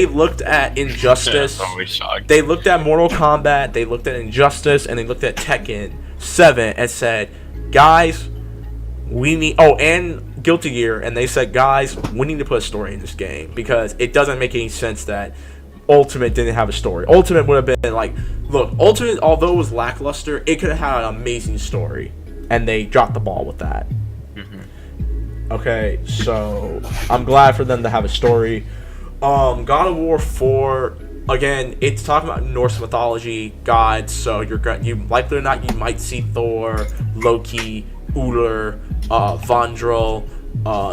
looked at Injustice. They looked at Mortal Kombat. They looked at Injustice, and they looked at Tekken 7 and said, guys, we need. Oh, and Guilty Gear, and they said, guys, we need to put a story in this game because it doesn't make any sense that Ultimate didn't have a story. Ultimate would have been like, look, Ultimate, although it was lackluster, it could have had an amazing story, and they dropped the ball with that. Okay, so I'm glad for them to have a story. God of War 4, again, it's talking about Norse mythology gods, so you likely or not you might see Thor, Loki, Uller, Vandrel,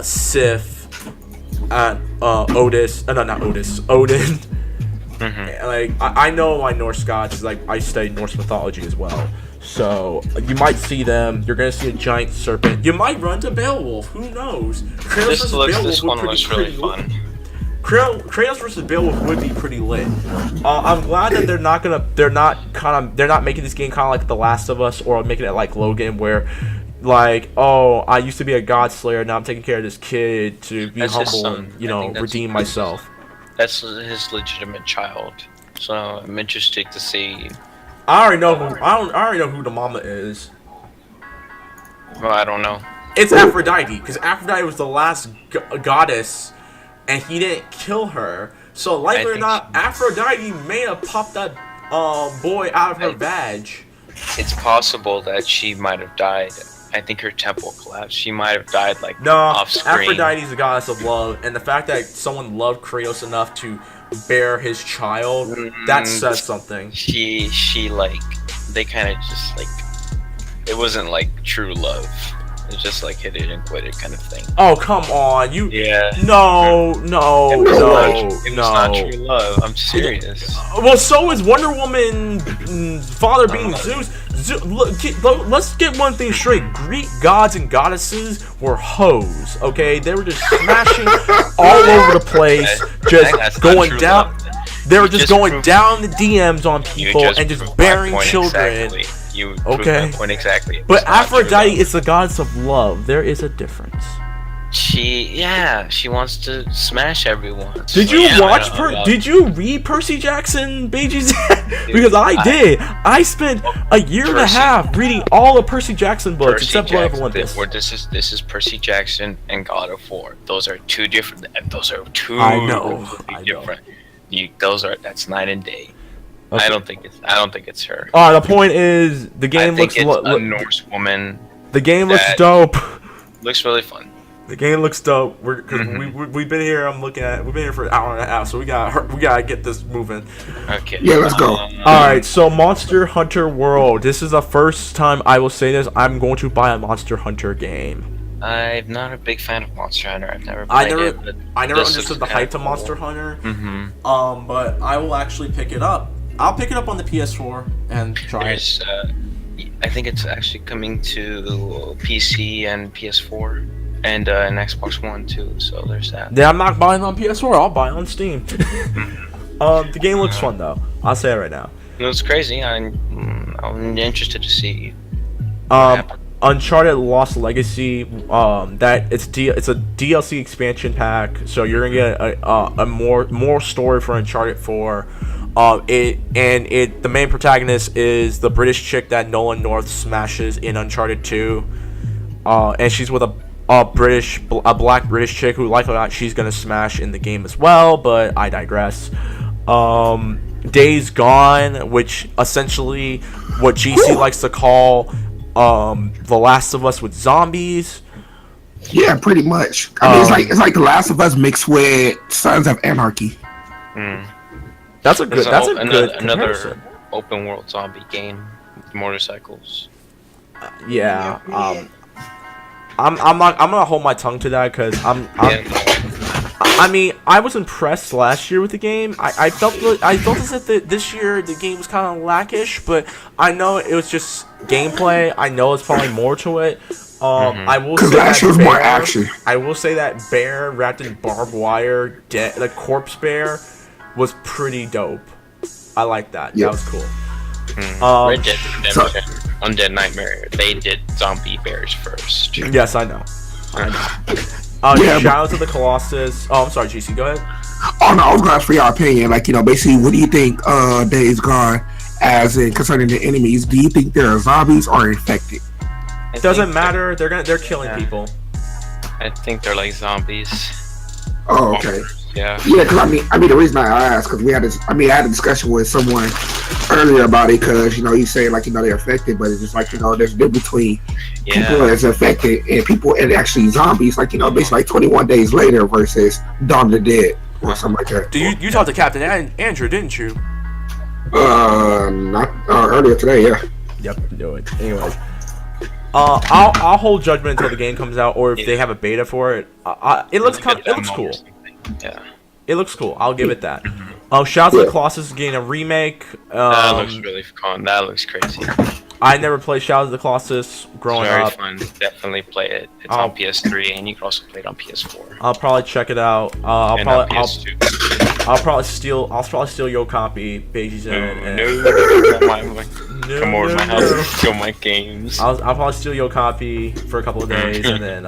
Sif, and Odin. Like I know my Norse gods, like I study Norse mythology as well. So you might see them. You're gonna see a giant serpent. You might run to Beowulf. Who knows? This one looks really fun. Kratos versus Beowulf would be pretty lit. I'm glad that they're not making this game kind of like The Last of Us or making it like Logan, where like, oh, I used to be a god slayer, now I'm taking care of this kid to be humble and redeem myself. That's his legitimate child. So I'm interested to see. I already know who the mama is. Well, I don't know. It's Aphrodite, because Aphrodite was the last goddess, and he didn't kill her. So, likely or not, Aphrodite may have popped that boy out of her vag. It's possible that she might have died. I think her temple collapsed. She might have died off screen. Aphrodite's the goddess of love, and the fact that someone loved Kratos enough to bear his child, that says something. They kind of just it wasn't true love. It's just hit it and quit it kind of thing. Oh, come on. No. It was not true love. I'm serious. Well, so is Wonder Woman's father being Zeus. Let's get one thing straight. Greek gods and goddesses were hoes, okay? They were just smashing all over the place, just going down. They were just going down the DMs on people and just bearing children. Exactly. You proved my point exactly. But Aphrodite is the goddess of love. There is a difference. She wants to smash everyone. Did you watch Did you read Percy Jackson, Pages? Because I did. I spent a year and a half reading all of Percy Jackson books except Blood of Olympus. This is Percy Jackson and God of War. Those are two different. I know. Different. That's night and day. Okay. I don't think it's her. The point is the game looks a Norse woman. The game looks dope. Looks really fun. The game looks dope. We've been here. We've been here for an hour and a half, so we gotta get this moving. Okay. Yeah, let's go. All right. So Monster Hunter World. This is the first time I will say this. I'm going to buy a Monster Hunter game. I'm not a big fan of Monster Hunter. I've never played it. I never understood the hype of Monster Hunter. But I will actually pick it up. I'll pick it up on the PS4 and try it. I think it's actually coming to PC and PS4 and an Xbox One too. So there's that. Yeah, I'm not buying it on PS4. I'll buy it on Steam. The game looks fun though. I'll say it right now. It was crazy. I'm interested to see. Uncharted Lost Legacy. It's a DLC expansion pack, so you're gonna get a more story for Uncharted 4. The main protagonist is the British chick that Nolan North smashes in Uncharted 2. And she's with a black British chick who, like it or not, she's gonna smash in the game as well. But I digress. Days Gone, which essentially what GC likes to call The Last of Us with zombies. Yeah, pretty much. I mean, it's like The Last of Us mixed with Sons of Anarchy. That's a good. Another open world zombie game with motorcycles. Yeah. I'm gonna hold my tongue to that because I mean, I was impressed last year with the game. I felt as if this year the game was kind of lackish, but I know it was just gameplay. I know it's probably more to it. I will say last year was more action. I will say that bear wrapped in barbed wire, the corpse bear, was pretty dope. I like that. Yep. That was cool. Red Dead Redemption, Undead Nightmare, they did zombie bears first. Yes, I know. Shout out to the Colossus. Oh, I'm sorry, GC, go ahead. Oh no, I was gonna ask for your opinion. Like, basically, what do you think Days Gone, as in concerning the enemies? Do you think they're zombies or infected? It doesn't matter. They're killing people. I think they're like zombies. Oh, okay. Yeah. Yeah, because I mean, the reason I asked, because I had a discussion with someone earlier about it, because he's saying like they're affected, but it's just like there's a difference between people that's affected and people and actually zombies, like basically like 21 days later versus Dawn of the Dead or something like that. You talked to Captain Andrew, didn't you? Not earlier today, yeah. Yep, do it. Anyways. I'll hold judgment until the game comes out, or if they have a beta for it. It looks cool. Yeah. It looks cool. I'll give it that. Shout out to the Colossus getting a remake. That looks really fun. That looks crazy. I never played Shout out to the Colossus growing up. It's very fun. Definitely play it. It's on PS3, and you can also play it on PS4. I'll probably check it out. I'll probably steal your copy, Beijing. Come over to my house and steal my games. I'll probably steal your copy for a couple of days and then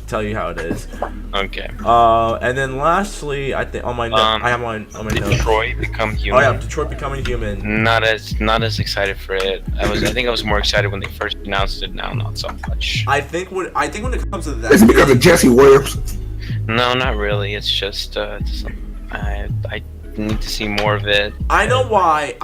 tell you how it is. Okay. And then lastly, I think on my I have on my notes. Detroit Become Human. Oh yeah, Detroit Becoming Human. Not as excited for it. I think I was more excited when they first announced it. Now, not so much. I think when it comes to that, is it because of Jesse Williams? No, not really. It's just I need to see more of it. I know why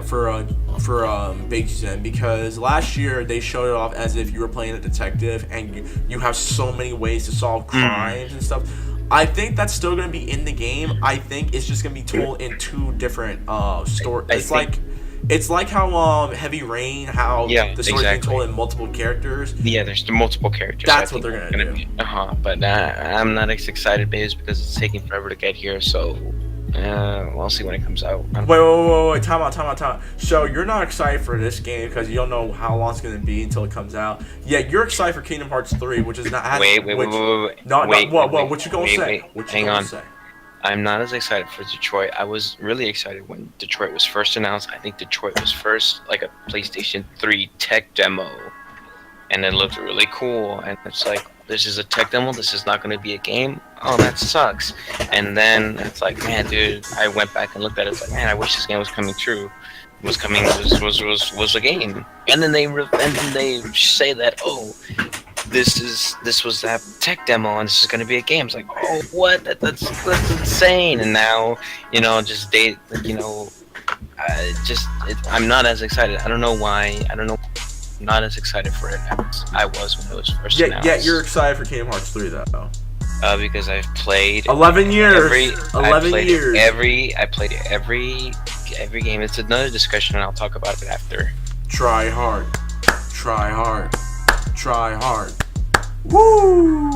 for Big Zen, because last year they showed it off as if you were playing a detective and you have so many ways to solve crimes and stuff. I think that's still going to be in the game. I think it's just going to be told in two different stories. It's like how Heavy Rain, how the story's being told in multiple characters. Yeah, there's the multiple characters. That's what they're gonna do. But I'm not as excited because it's taking forever to get here. So we'll see when it comes out. Wait, time out. So you're not excited for this game because you don't know how long it's gonna be until it comes out. Yeah, you're excited for Kingdom Hearts 3, which is not. Wait. What you gonna say? Hang on. I'm not as excited for Detroit. I was really excited when Detroit was first announced. I think Detroit was first like a PlayStation 3 tech demo, and it looked really cool. And it's like, this is a tech demo. This is not going to be a game. Oh, that sucks. And then it's like, man, dude. I went back and looked at it. It's like, man, I wish this game was coming true. Was a game. And then they say that, oh, this was that tech demo and this is going to be a game. It's like, oh, what? That's insane. And now, I'm not as excited. I don't know why. I'm not as excited for it as I was when it was first announced. Yeah, you're excited for Kingdom Hearts 3 though. Because I've played 11 years. I played every game. It's another discussion, and I'll talk about it after. Try hard. Woo!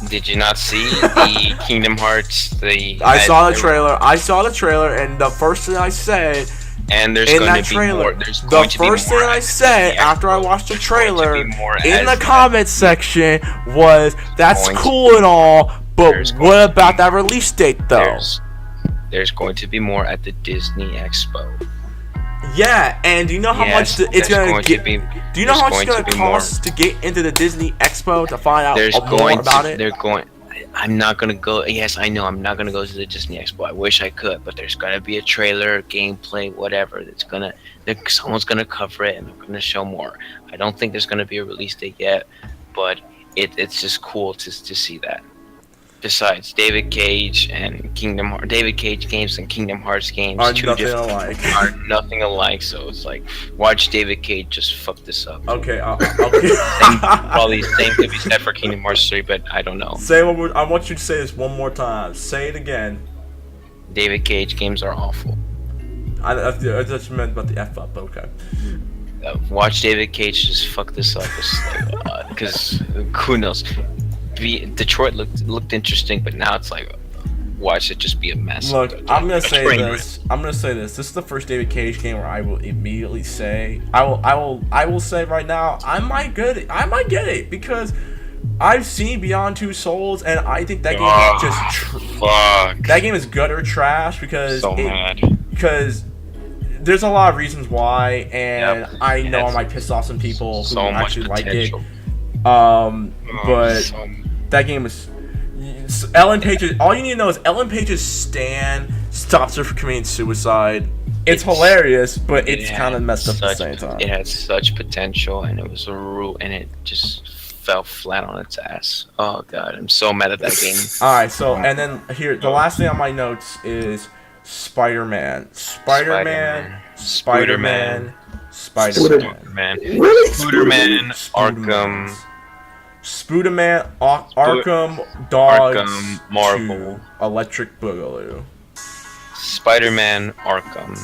Did you not see the Kingdom Hearts? I saw the trailer, and the first thing I said. And there's in going that to be trailer, more. There's going to be more. The first thing I said after I watched the trailer in the comments comment section was, "That's cool and all, but what about that release date, though?" There's going to be more at the Disney Expo. Yeah, and do you know how much it's going to get? Do you know how much it's going to cost to get into the Disney Expo to find out more about it? I'm not gonna go. Yes, I know I'm not gonna go to the Disney Expo. I wish I could, but there's gonna be a trailer, gameplay, whatever. Someone's gonna cover it and they're gonna show more. I don't think there's gonna be a release date yet, but it's just cool to see that. Besides, David Cage games and Kingdom Hearts games are nothing alike. Are nothing alike. So it's like, watch David Cage just fuck this up. Okay. Probably same could be said for Kingdom Hearts 3, but I don't know. Say one more. I want you to say this one more time. Say it again. David Cage games are awful. I just meant about the F up. Okay. Watch David Cage just fuck this up. Because who knows? Detroit looked interesting, but now it's like, watch it just be a mess. Look, I'm gonna say this. This is the first David Cage game where I will immediately say, I will say right now, I might get it because I've seen Beyond Two Souls, and I think that game is just that game is gutter trash because because there's a lot of reasons why, and I know I might piss off some people who actually like it. But that game is Ellen Page's. All you need to know is Ellen Page's stand stops her from committing suicide. It's hilarious, but it's kind of messed up at the same time. It had such potential, and it was and it just fell flat on its ass. Oh god, I'm so mad at that game. All right, so and then here the last thing on my notes is Spider-Man. Spider-Man. Arkham. Spooderman, Arkham, Dogs, Arkham, Marvel, Electric Boogaloo. Spider-Man, Arkham.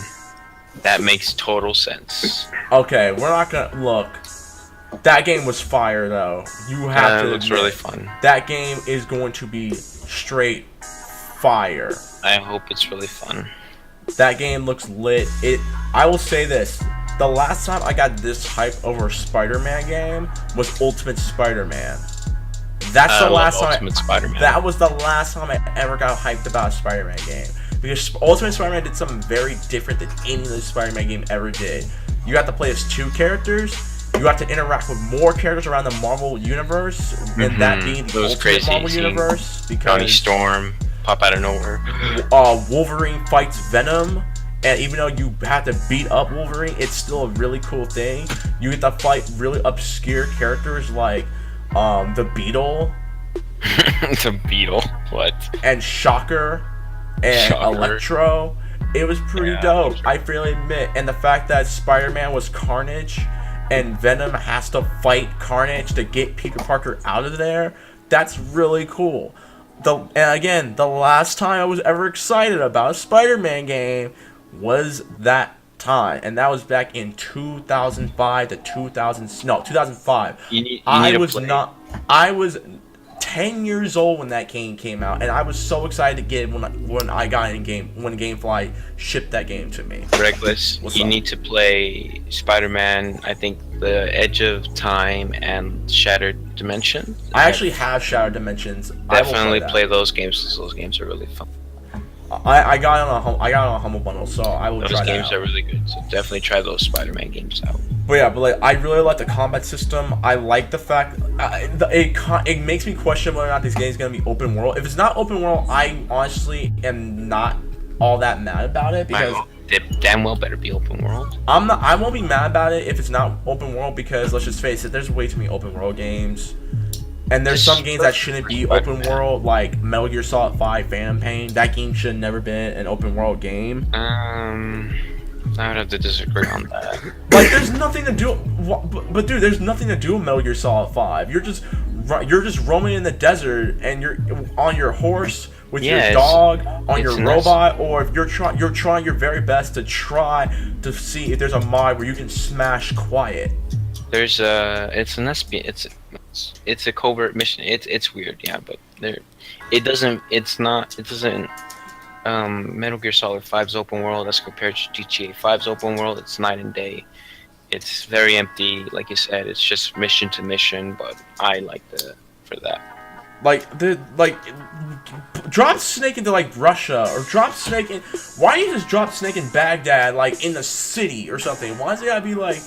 That makes total sense. Okay, we're not gonna look. That game was fire though. You have to. It looks really fun. That game is going to be straight fire. I hope it's really fun. That game looks lit. I will say this. The last time I got this hype over a Spider-Man game was Ultimate Spider-Man. That's the last time. Ultimate Spider-Man. That was the last time I ever got hyped about a Spider-Man game. Because Ultimate Spider-Man did something very different than any other Spider-Man game ever did. You have to play as two characters. You have to interact with more characters around the Marvel universe, and that being the Ultimate Marvel universe. Because Johnny Storm pop out of nowhere. Wolverine fights Venom. And even though you have to beat up Wolverine, it's still a really cool thing. You get to fight really obscure characters like the Beetle. The Beetle? What? And Shocker. And Electro. It was pretty dope, I freely admit. And the fact that Spider-Man was Carnage and Venom has to fight Carnage to get Peter Parker out of there, that's really cool. And again, the last time I was ever excited about a Spider-Man game was that time, and that was back in 2005 to 2005. I was 10 years old when that game came out, and I was so excited to get it when I got in game when GameFly shipped that game to me. Reckless, you need to play Spider-Man. I think the Edge of Time and Shattered Dimension. I actually have Shattered Dimensions. Definitely play those games because those games are really fun. I got it on a Humble Bundle, so I will try that out. Those games are really good, so definitely try those Spider-Man games out. But like, I really like the combat system. I like the fact it makes me question whether or not this game is going to be open world. If it's not open world, I honestly am not all that mad about it because it damn well better be open world. I won't be mad about it if it's not open world because let's just face it, there's way too many open world games. And there's some games that shouldn't be open world, like Metal Gear Solid 5 Phantom Pain. That game should have never been an open world game. I would have to disagree on that. Like, there's nothing to do. But dude, there's nothing to do with Metal Gear Solid 5. You're just roaming in the desert, and you're on your horse with your dog, on your robot, or if you're trying your very best to try to see if there's a mod where you can smash quiet. There's it's a covert mission. It's weird, yeah, but Metal Gear Solid 5's open world as compared to GTA 5's open world. It's night and day. It's very empty, like you said. It's just mission to mission, but I like for that. Drop Snake into like Russia, or drop Snake in. Why don't you just drop Snake in Baghdad, like in the city or something? Why does it gotta be like?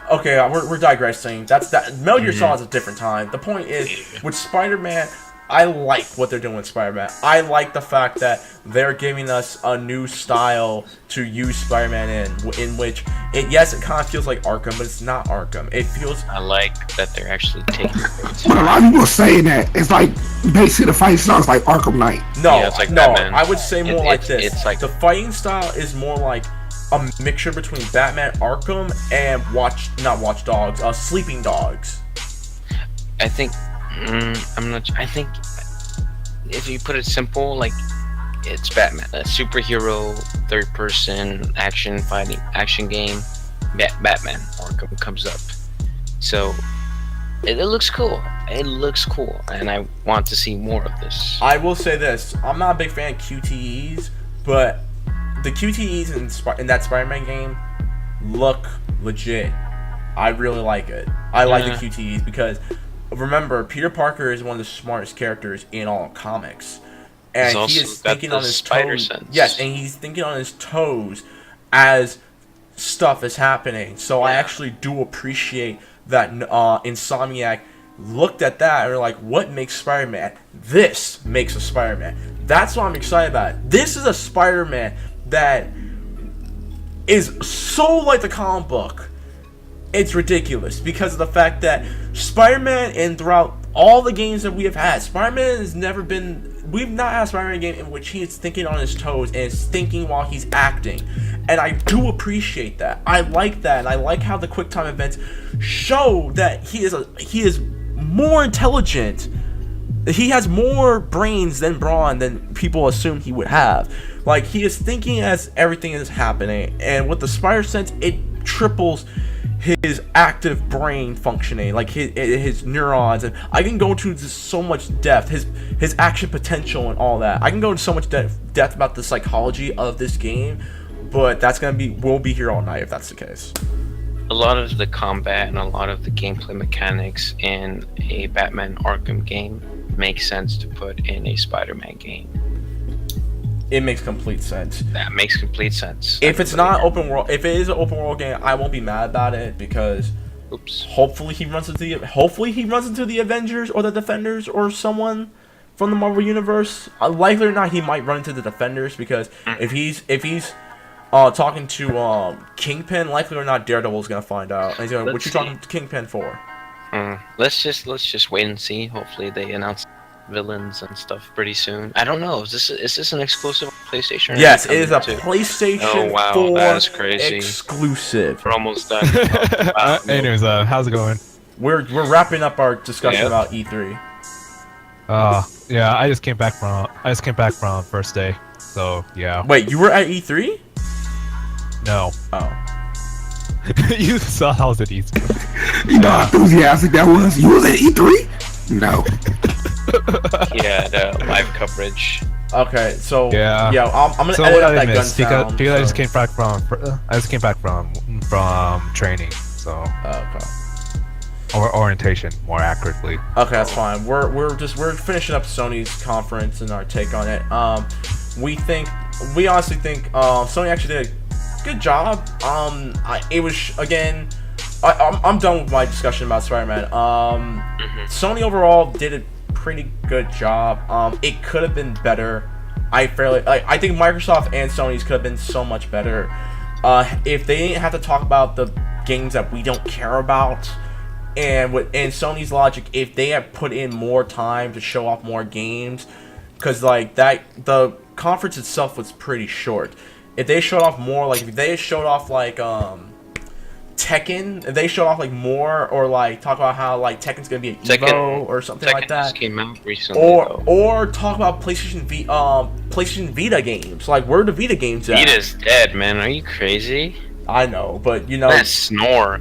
Okay, we're digressing. Metal Gear Solid is a different time. The point is, with Spider-Man, I like what they're doing with Spider-Man. I like the fact that they're giving us a new style to use Spider-Man in which it kind of feels like Arkham, but it's not Arkham. It feels. I like that they're actually taking. But a lot of people are saying that it's like basically the fight style is like Arkham Knight. No, yeah, it's like no. Batman. I would say more like this. It's like the fighting style is more like a mixture between Batman Arkham and not Watch Dogs, Sleeping Dogs. I think I think if you put it simple, like it's Batman, a superhero third-person action game. Batman Arkham comes up, so it looks cool. It looks cool, and I want to see more of this. I will say this: I'm not a big fan of QTEs, but the QTEs in that Spider-Man game look legit. I really like it. I like the QTEs because. Remember, Peter Parker is one of the smartest characters in all comics, and he is thinking on his toes. Yes, and he's thinking on his toes as stuff is happening. So I actually do appreciate that Insomniac looked at that and were like, "What makes Spider-Man? This makes a Spider-Man." That's what I'm excited about. This is a Spider-Man that is so like the comic book. It's ridiculous because of the fact that Spider-Man, and throughout all the games that we have had, Spider-Man has never been. We've not had a Spider-Man game in which he is thinking on his toes and is thinking while he's acting, and I do appreciate that. I like that, and I like how the QuickTime events show that he is more intelligent. He has more brains than Braun than people assume he would have. Like, he is thinking as everything is happening, and with the Spider Sense, it triples his active brain functioning, like his neurons, and I can go into so much depth, his action potential and all that. I can go into so much depth about the psychology of this game, but we'll be here all night if that's the case. A lot of the combat and a lot of the gameplay mechanics in a Batman Arkham game makes sense to put in a Spider-Man game. It makes complete sense. That makes complete sense. If it's not open world, if it is an open world game, I won't be mad about it because hopefully he runs into the Avengers or the Defenders or someone from the Marvel universe. Likely or not, he might run into the Defenders because if he's talking to Kingpin, likely or not, Daredevil's gonna find out. And he's gonna, what you talking to Kingpin for? Let's just wait and see. Hopefully they announce villains and stuff pretty soon. I don't know. Is this an exclusive on PlayStation? Yes, it is a PlayStation 4 that is crazy. Exclusive. We're almost done. Anyways, how's it going? We're wrapping up our discussion about E3. Yeah, I just came back from first day. So yeah. Wait, you were at E3? No. Oh. You saw how I was at E3. You know how enthusiastic that was? You was at E3? No. Yeah, the live coverage. Okay, so yeah, I'm gonna edit up that gun sound. Because I just came back from training, so okay. Or orientation, more accurately. Okay, that's fine. We're finishing up Sony's conference and our take on it. We honestly think Sony actually did a good job. I'm done with my discussion about Spider-Man. Sony overall did a pretty good job. It could have been better. I think Microsoft and Sony's could have been so much better. If they didn't have to talk about the games that we don't care about, and in Sony's logic, if they had put in more time to show off more games, because the conference itself was pretty short. If they showed off more, if they showed off Tekken, if they showed off more, or talk about how Tekken's gonna be an Evo or something like that. Just came out recently, or talk about PlayStation Vita games. Where are the Vita games at? Vita's dead, man. Are you crazy? I know, but That snore.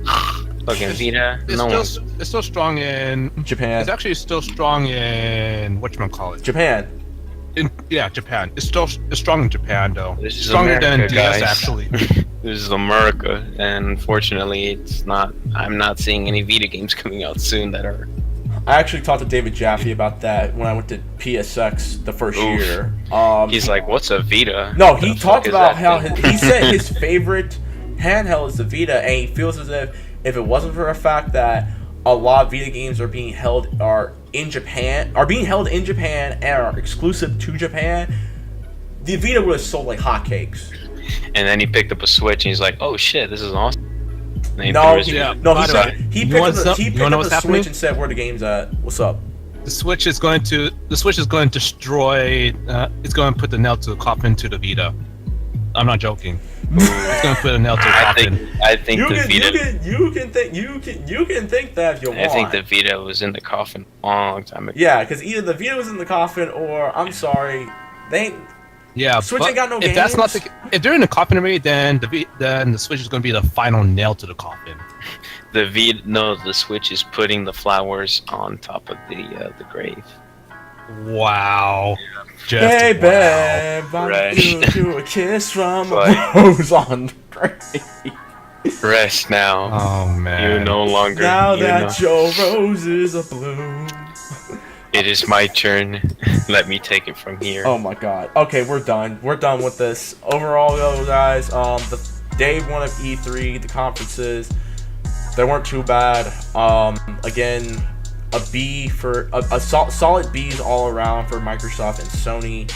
Fucking Vita. It's still strong in Japan. It's actually still strong in whatchamacallit? Japan. Japan. It's strong in Japan though. This is stronger America, than DS guys. actually. This is America, and unfortunately, it's not. I'm not seeing any Vita games coming out soon that are. I actually talked to David Jaffe about that when I went to PSX the first year. He's like, "What's a Vita?" No, he talked about how he said his favorite handheld is the Vita, and he feels as if it wasn't for a fact that a lot of Vita games are being held in Japan and are exclusive to Japan, the Vita would have sold like hotcakes. And then he picked up a Switch and he's like, "Oh shit, this is awesome." And he No, threw his- he picked up the Switch and said, "Where the game's at? What's up?" The Switch is going to destroy. It's going to put the nail to the coffin to the Vita. I'm not joking. It's going to put a nail to the coffin. I think the Vita. You can think that if you want. I think the Vita was in the coffin a long time ago. Yeah, because either the Vita was in the coffin, or I'm sorry, they ain't. Yeah, Switch ain't got no if games. that's not if they're in the coffin already, then the Switch is going to be the final nail to the coffin. The Switch is putting the flowers on top of the grave. Wow. Just Hey, babe, wow. I give you a kiss from a But- rose on the grave. Rest now. Oh man. You no longer. Now you that know- your roses are blue. It is my turn. Let me take it from here. Oh my god. Okay, we're done. We're done with this. Overall, though, guys, the day one of E3, the conferences, they weren't too bad. Again, a B for a solid B's all around for Microsoft and Sony.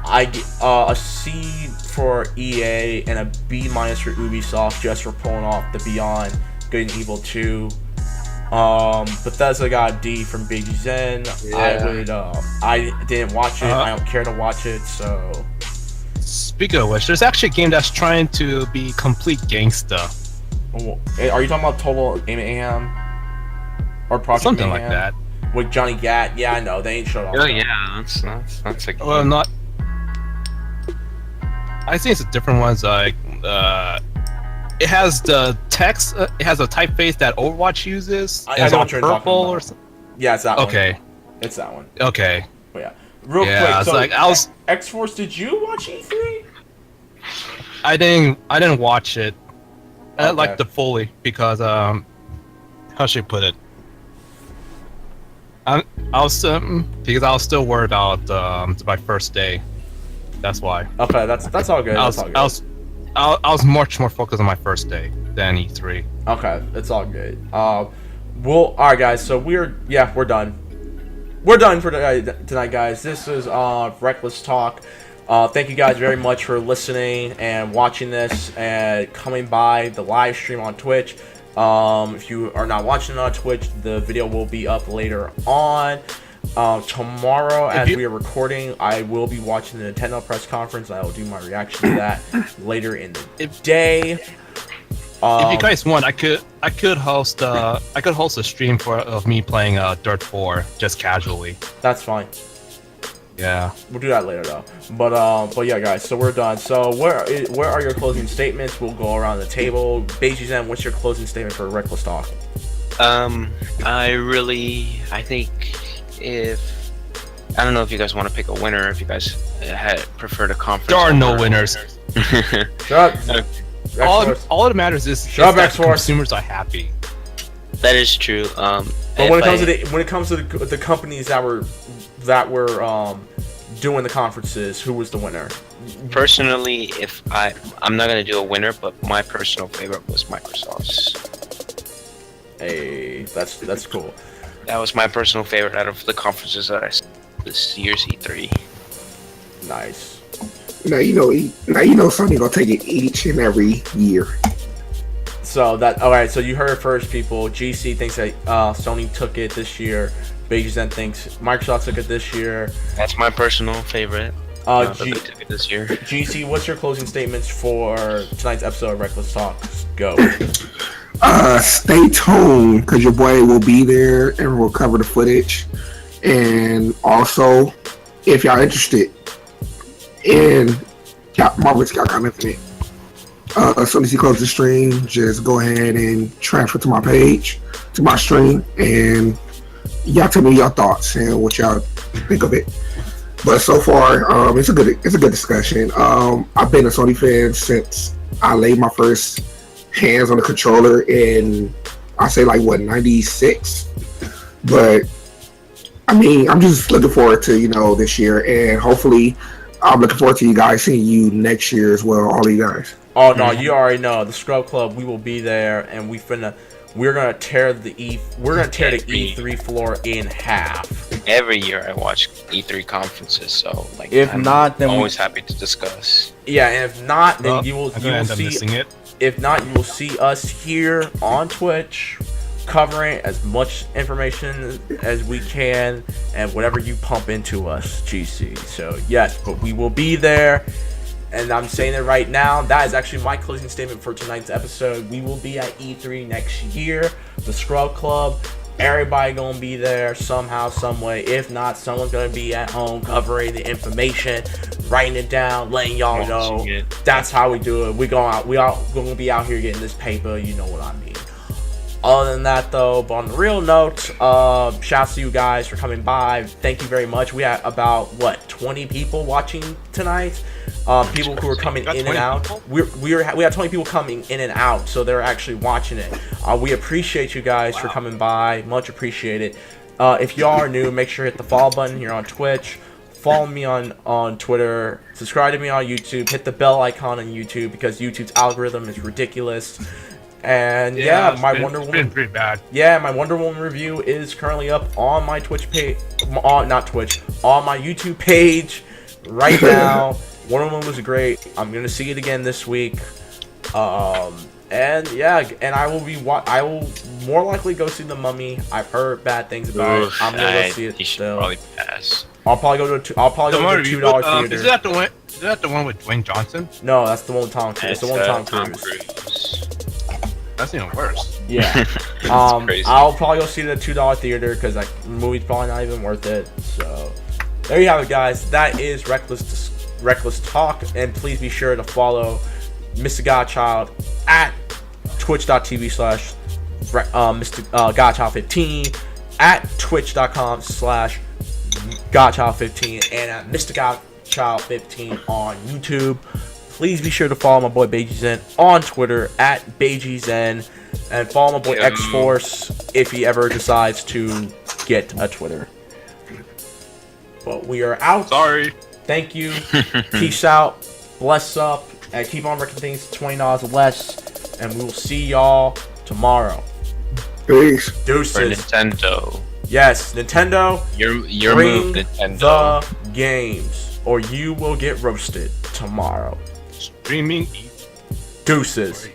A C for EA and a B minus for Ubisoft just for pulling off the Beyond Good and Evil 2. Bethesda got a D from Big Zen. Yeah. I didn't watch it. I don't care to watch it. So, Speaking of which, there's actually a game that's trying to be complete gangsta. are you talking about Total Mayhem or Project Something Mayhem? like that. With Johnny Gat? Yeah, I know they ain't showed off. Oh yeah, that's a. Well, not. I think it's different ones. Like, it has the text. It has a typeface that Overwatch uses. I It's know all what you're talking purple about. or something. Yeah, it's that one. Okay. It's that one. Okay. But yeah. Real Yeah, quick. it's So, like, I was- X-Force, did you watch E3? I didn't watch it. I Okay. like the fully because how should I put it? I was because I was still worried about my first day. That's why. Okay, that's all good. I That's was all good. I was much more focused on my first day than E3. Okay, it's all good. All right, guys. So we're done. We're done for tonight, guys. This is Reckless Talk. Thank you guys very much for listening and watching this and coming by the live stream on Twitch. If you are not watching it on Twitch, the video will be up later on. Tomorrow, as we are recording, I will be watching the Nintendo press conference. I will do my reaction to that later in the day. If you guys want, I could host a stream of me playing Dirt 4 just casually. That's fine. Yeah. We'll do that later though. But yeah, guys. So we're done. So where are your closing statements? We'll go around the table. Beiji Zen, what's your closing statement for Reckless Talk? I think I don't know if you guys want to pick a winner. If you guys had preferred a conference. There are no winners. Shut up. All that matters is Shut up, that X-Force. consumers are happy. That is true. But when it comes to the companies that were doing the conferences, who was the winner? Personally, I'm not gonna do a winner, but my personal favorite was Microsoft's. Hey, that's cool. That was my personal favorite out of the conferences that I saw this year's E3. Nice. Now you know Sony gonna take it each and every year. So alright, so you heard it first, people. GC thinks that Sony took it this year. Beiji Zen thinks Microsoft took it this year. That's my personal favorite. That they took it this year. GC, what's your closing statements for tonight's episode of Reckless Talk? Go. Stay tuned because your boy will be there and we'll cover the footage. And also, if y'all interested in Marvel's Capcom Infinite, as soon as you close the stream, just go ahead and transfer to my page, to my stream, and y'all tell me your thoughts and what y'all think of it. But so far, it's a good discussion. I've been a Sony fan since I laid my first hands on the controller in, I say like what, 96. But I mean, I'm just looking forward to this year, and hopefully, I'm looking forward to you guys seeing you next year as well, all of you guys. Oh no, you already know the Scrub Club. We will be there, and we finna we're gonna tear the E3 floor in half. Every year I watch E3 conferences, so like If I'm not, then always happy to discuss. Yeah, and if not, then Well, you will I'm gonna end up see. missing it. If not, you will see us here on Twitch covering as much information as we can and whatever you pump into us, GC. So yes, but we will be there. And I'm saying it right now. That is actually my closing statement for tonight's episode. We will be at E3 next year. The Scrub Club. Everybody gonna be there somehow, some way. If not, someone's gonna be at home covering the information, writing it down, letting y'all know. That's how we do it. We gonna be out here getting this paper. You know what I mean. Other than that, though, but on the real note, shouts to you guys for coming by. Thank you very much. We had about 20 people watching tonight. People who were coming in and out. We had 20 people coming in and out, so they're actually watching it. We appreciate you guys for coming by. Much appreciated. If y'all are new, make sure to hit the follow button here on Twitch. Follow me on Twitter. Subscribe to me on YouTube. Hit the bell icon on YouTube because YouTube's algorithm is ridiculous. And my Wonder Woman. Been pretty bad. Yeah, my Wonder Woman review is currently up on my Twitch page, on my YouTube page right now. Wonder Woman was great. I'm gonna see it again this week. And I will more likely go see The Mummy. I've heard bad things about it. I'm gonna go see it still. Probably pass. I'll probably go to $2 theater. Is that the one with Dwayne Johnson? No, that's the one with Tom Cruise. It's the one with Tom Cruise. That's even worse. Yeah. Crazy. I'll probably go see it at $2 theater because the movie's probably not even worth it. So there you have it, guys. That is Reckless Talk, and please be sure to follow Mr. Godchild at twitch.tv/Mr. Godchild15, at twitch.com/Godchild15, and at Mr. Godchild15 on YouTube. Please be sure to follow my boy BeijiZen on Twitter at BeijiZen, and follow my boy X-Force if he ever decides to get a Twitter. But we are out. Sorry. Thank you. Peace out. Bless up. And keep on wrecking things $20 or less. And we will see y'all tomorrow. Peace. Deuces. For Nintendo. Yes, Nintendo. Your bring move, Nintendo. the games, or you will get roasted tomorrow. Streaming. Deuces.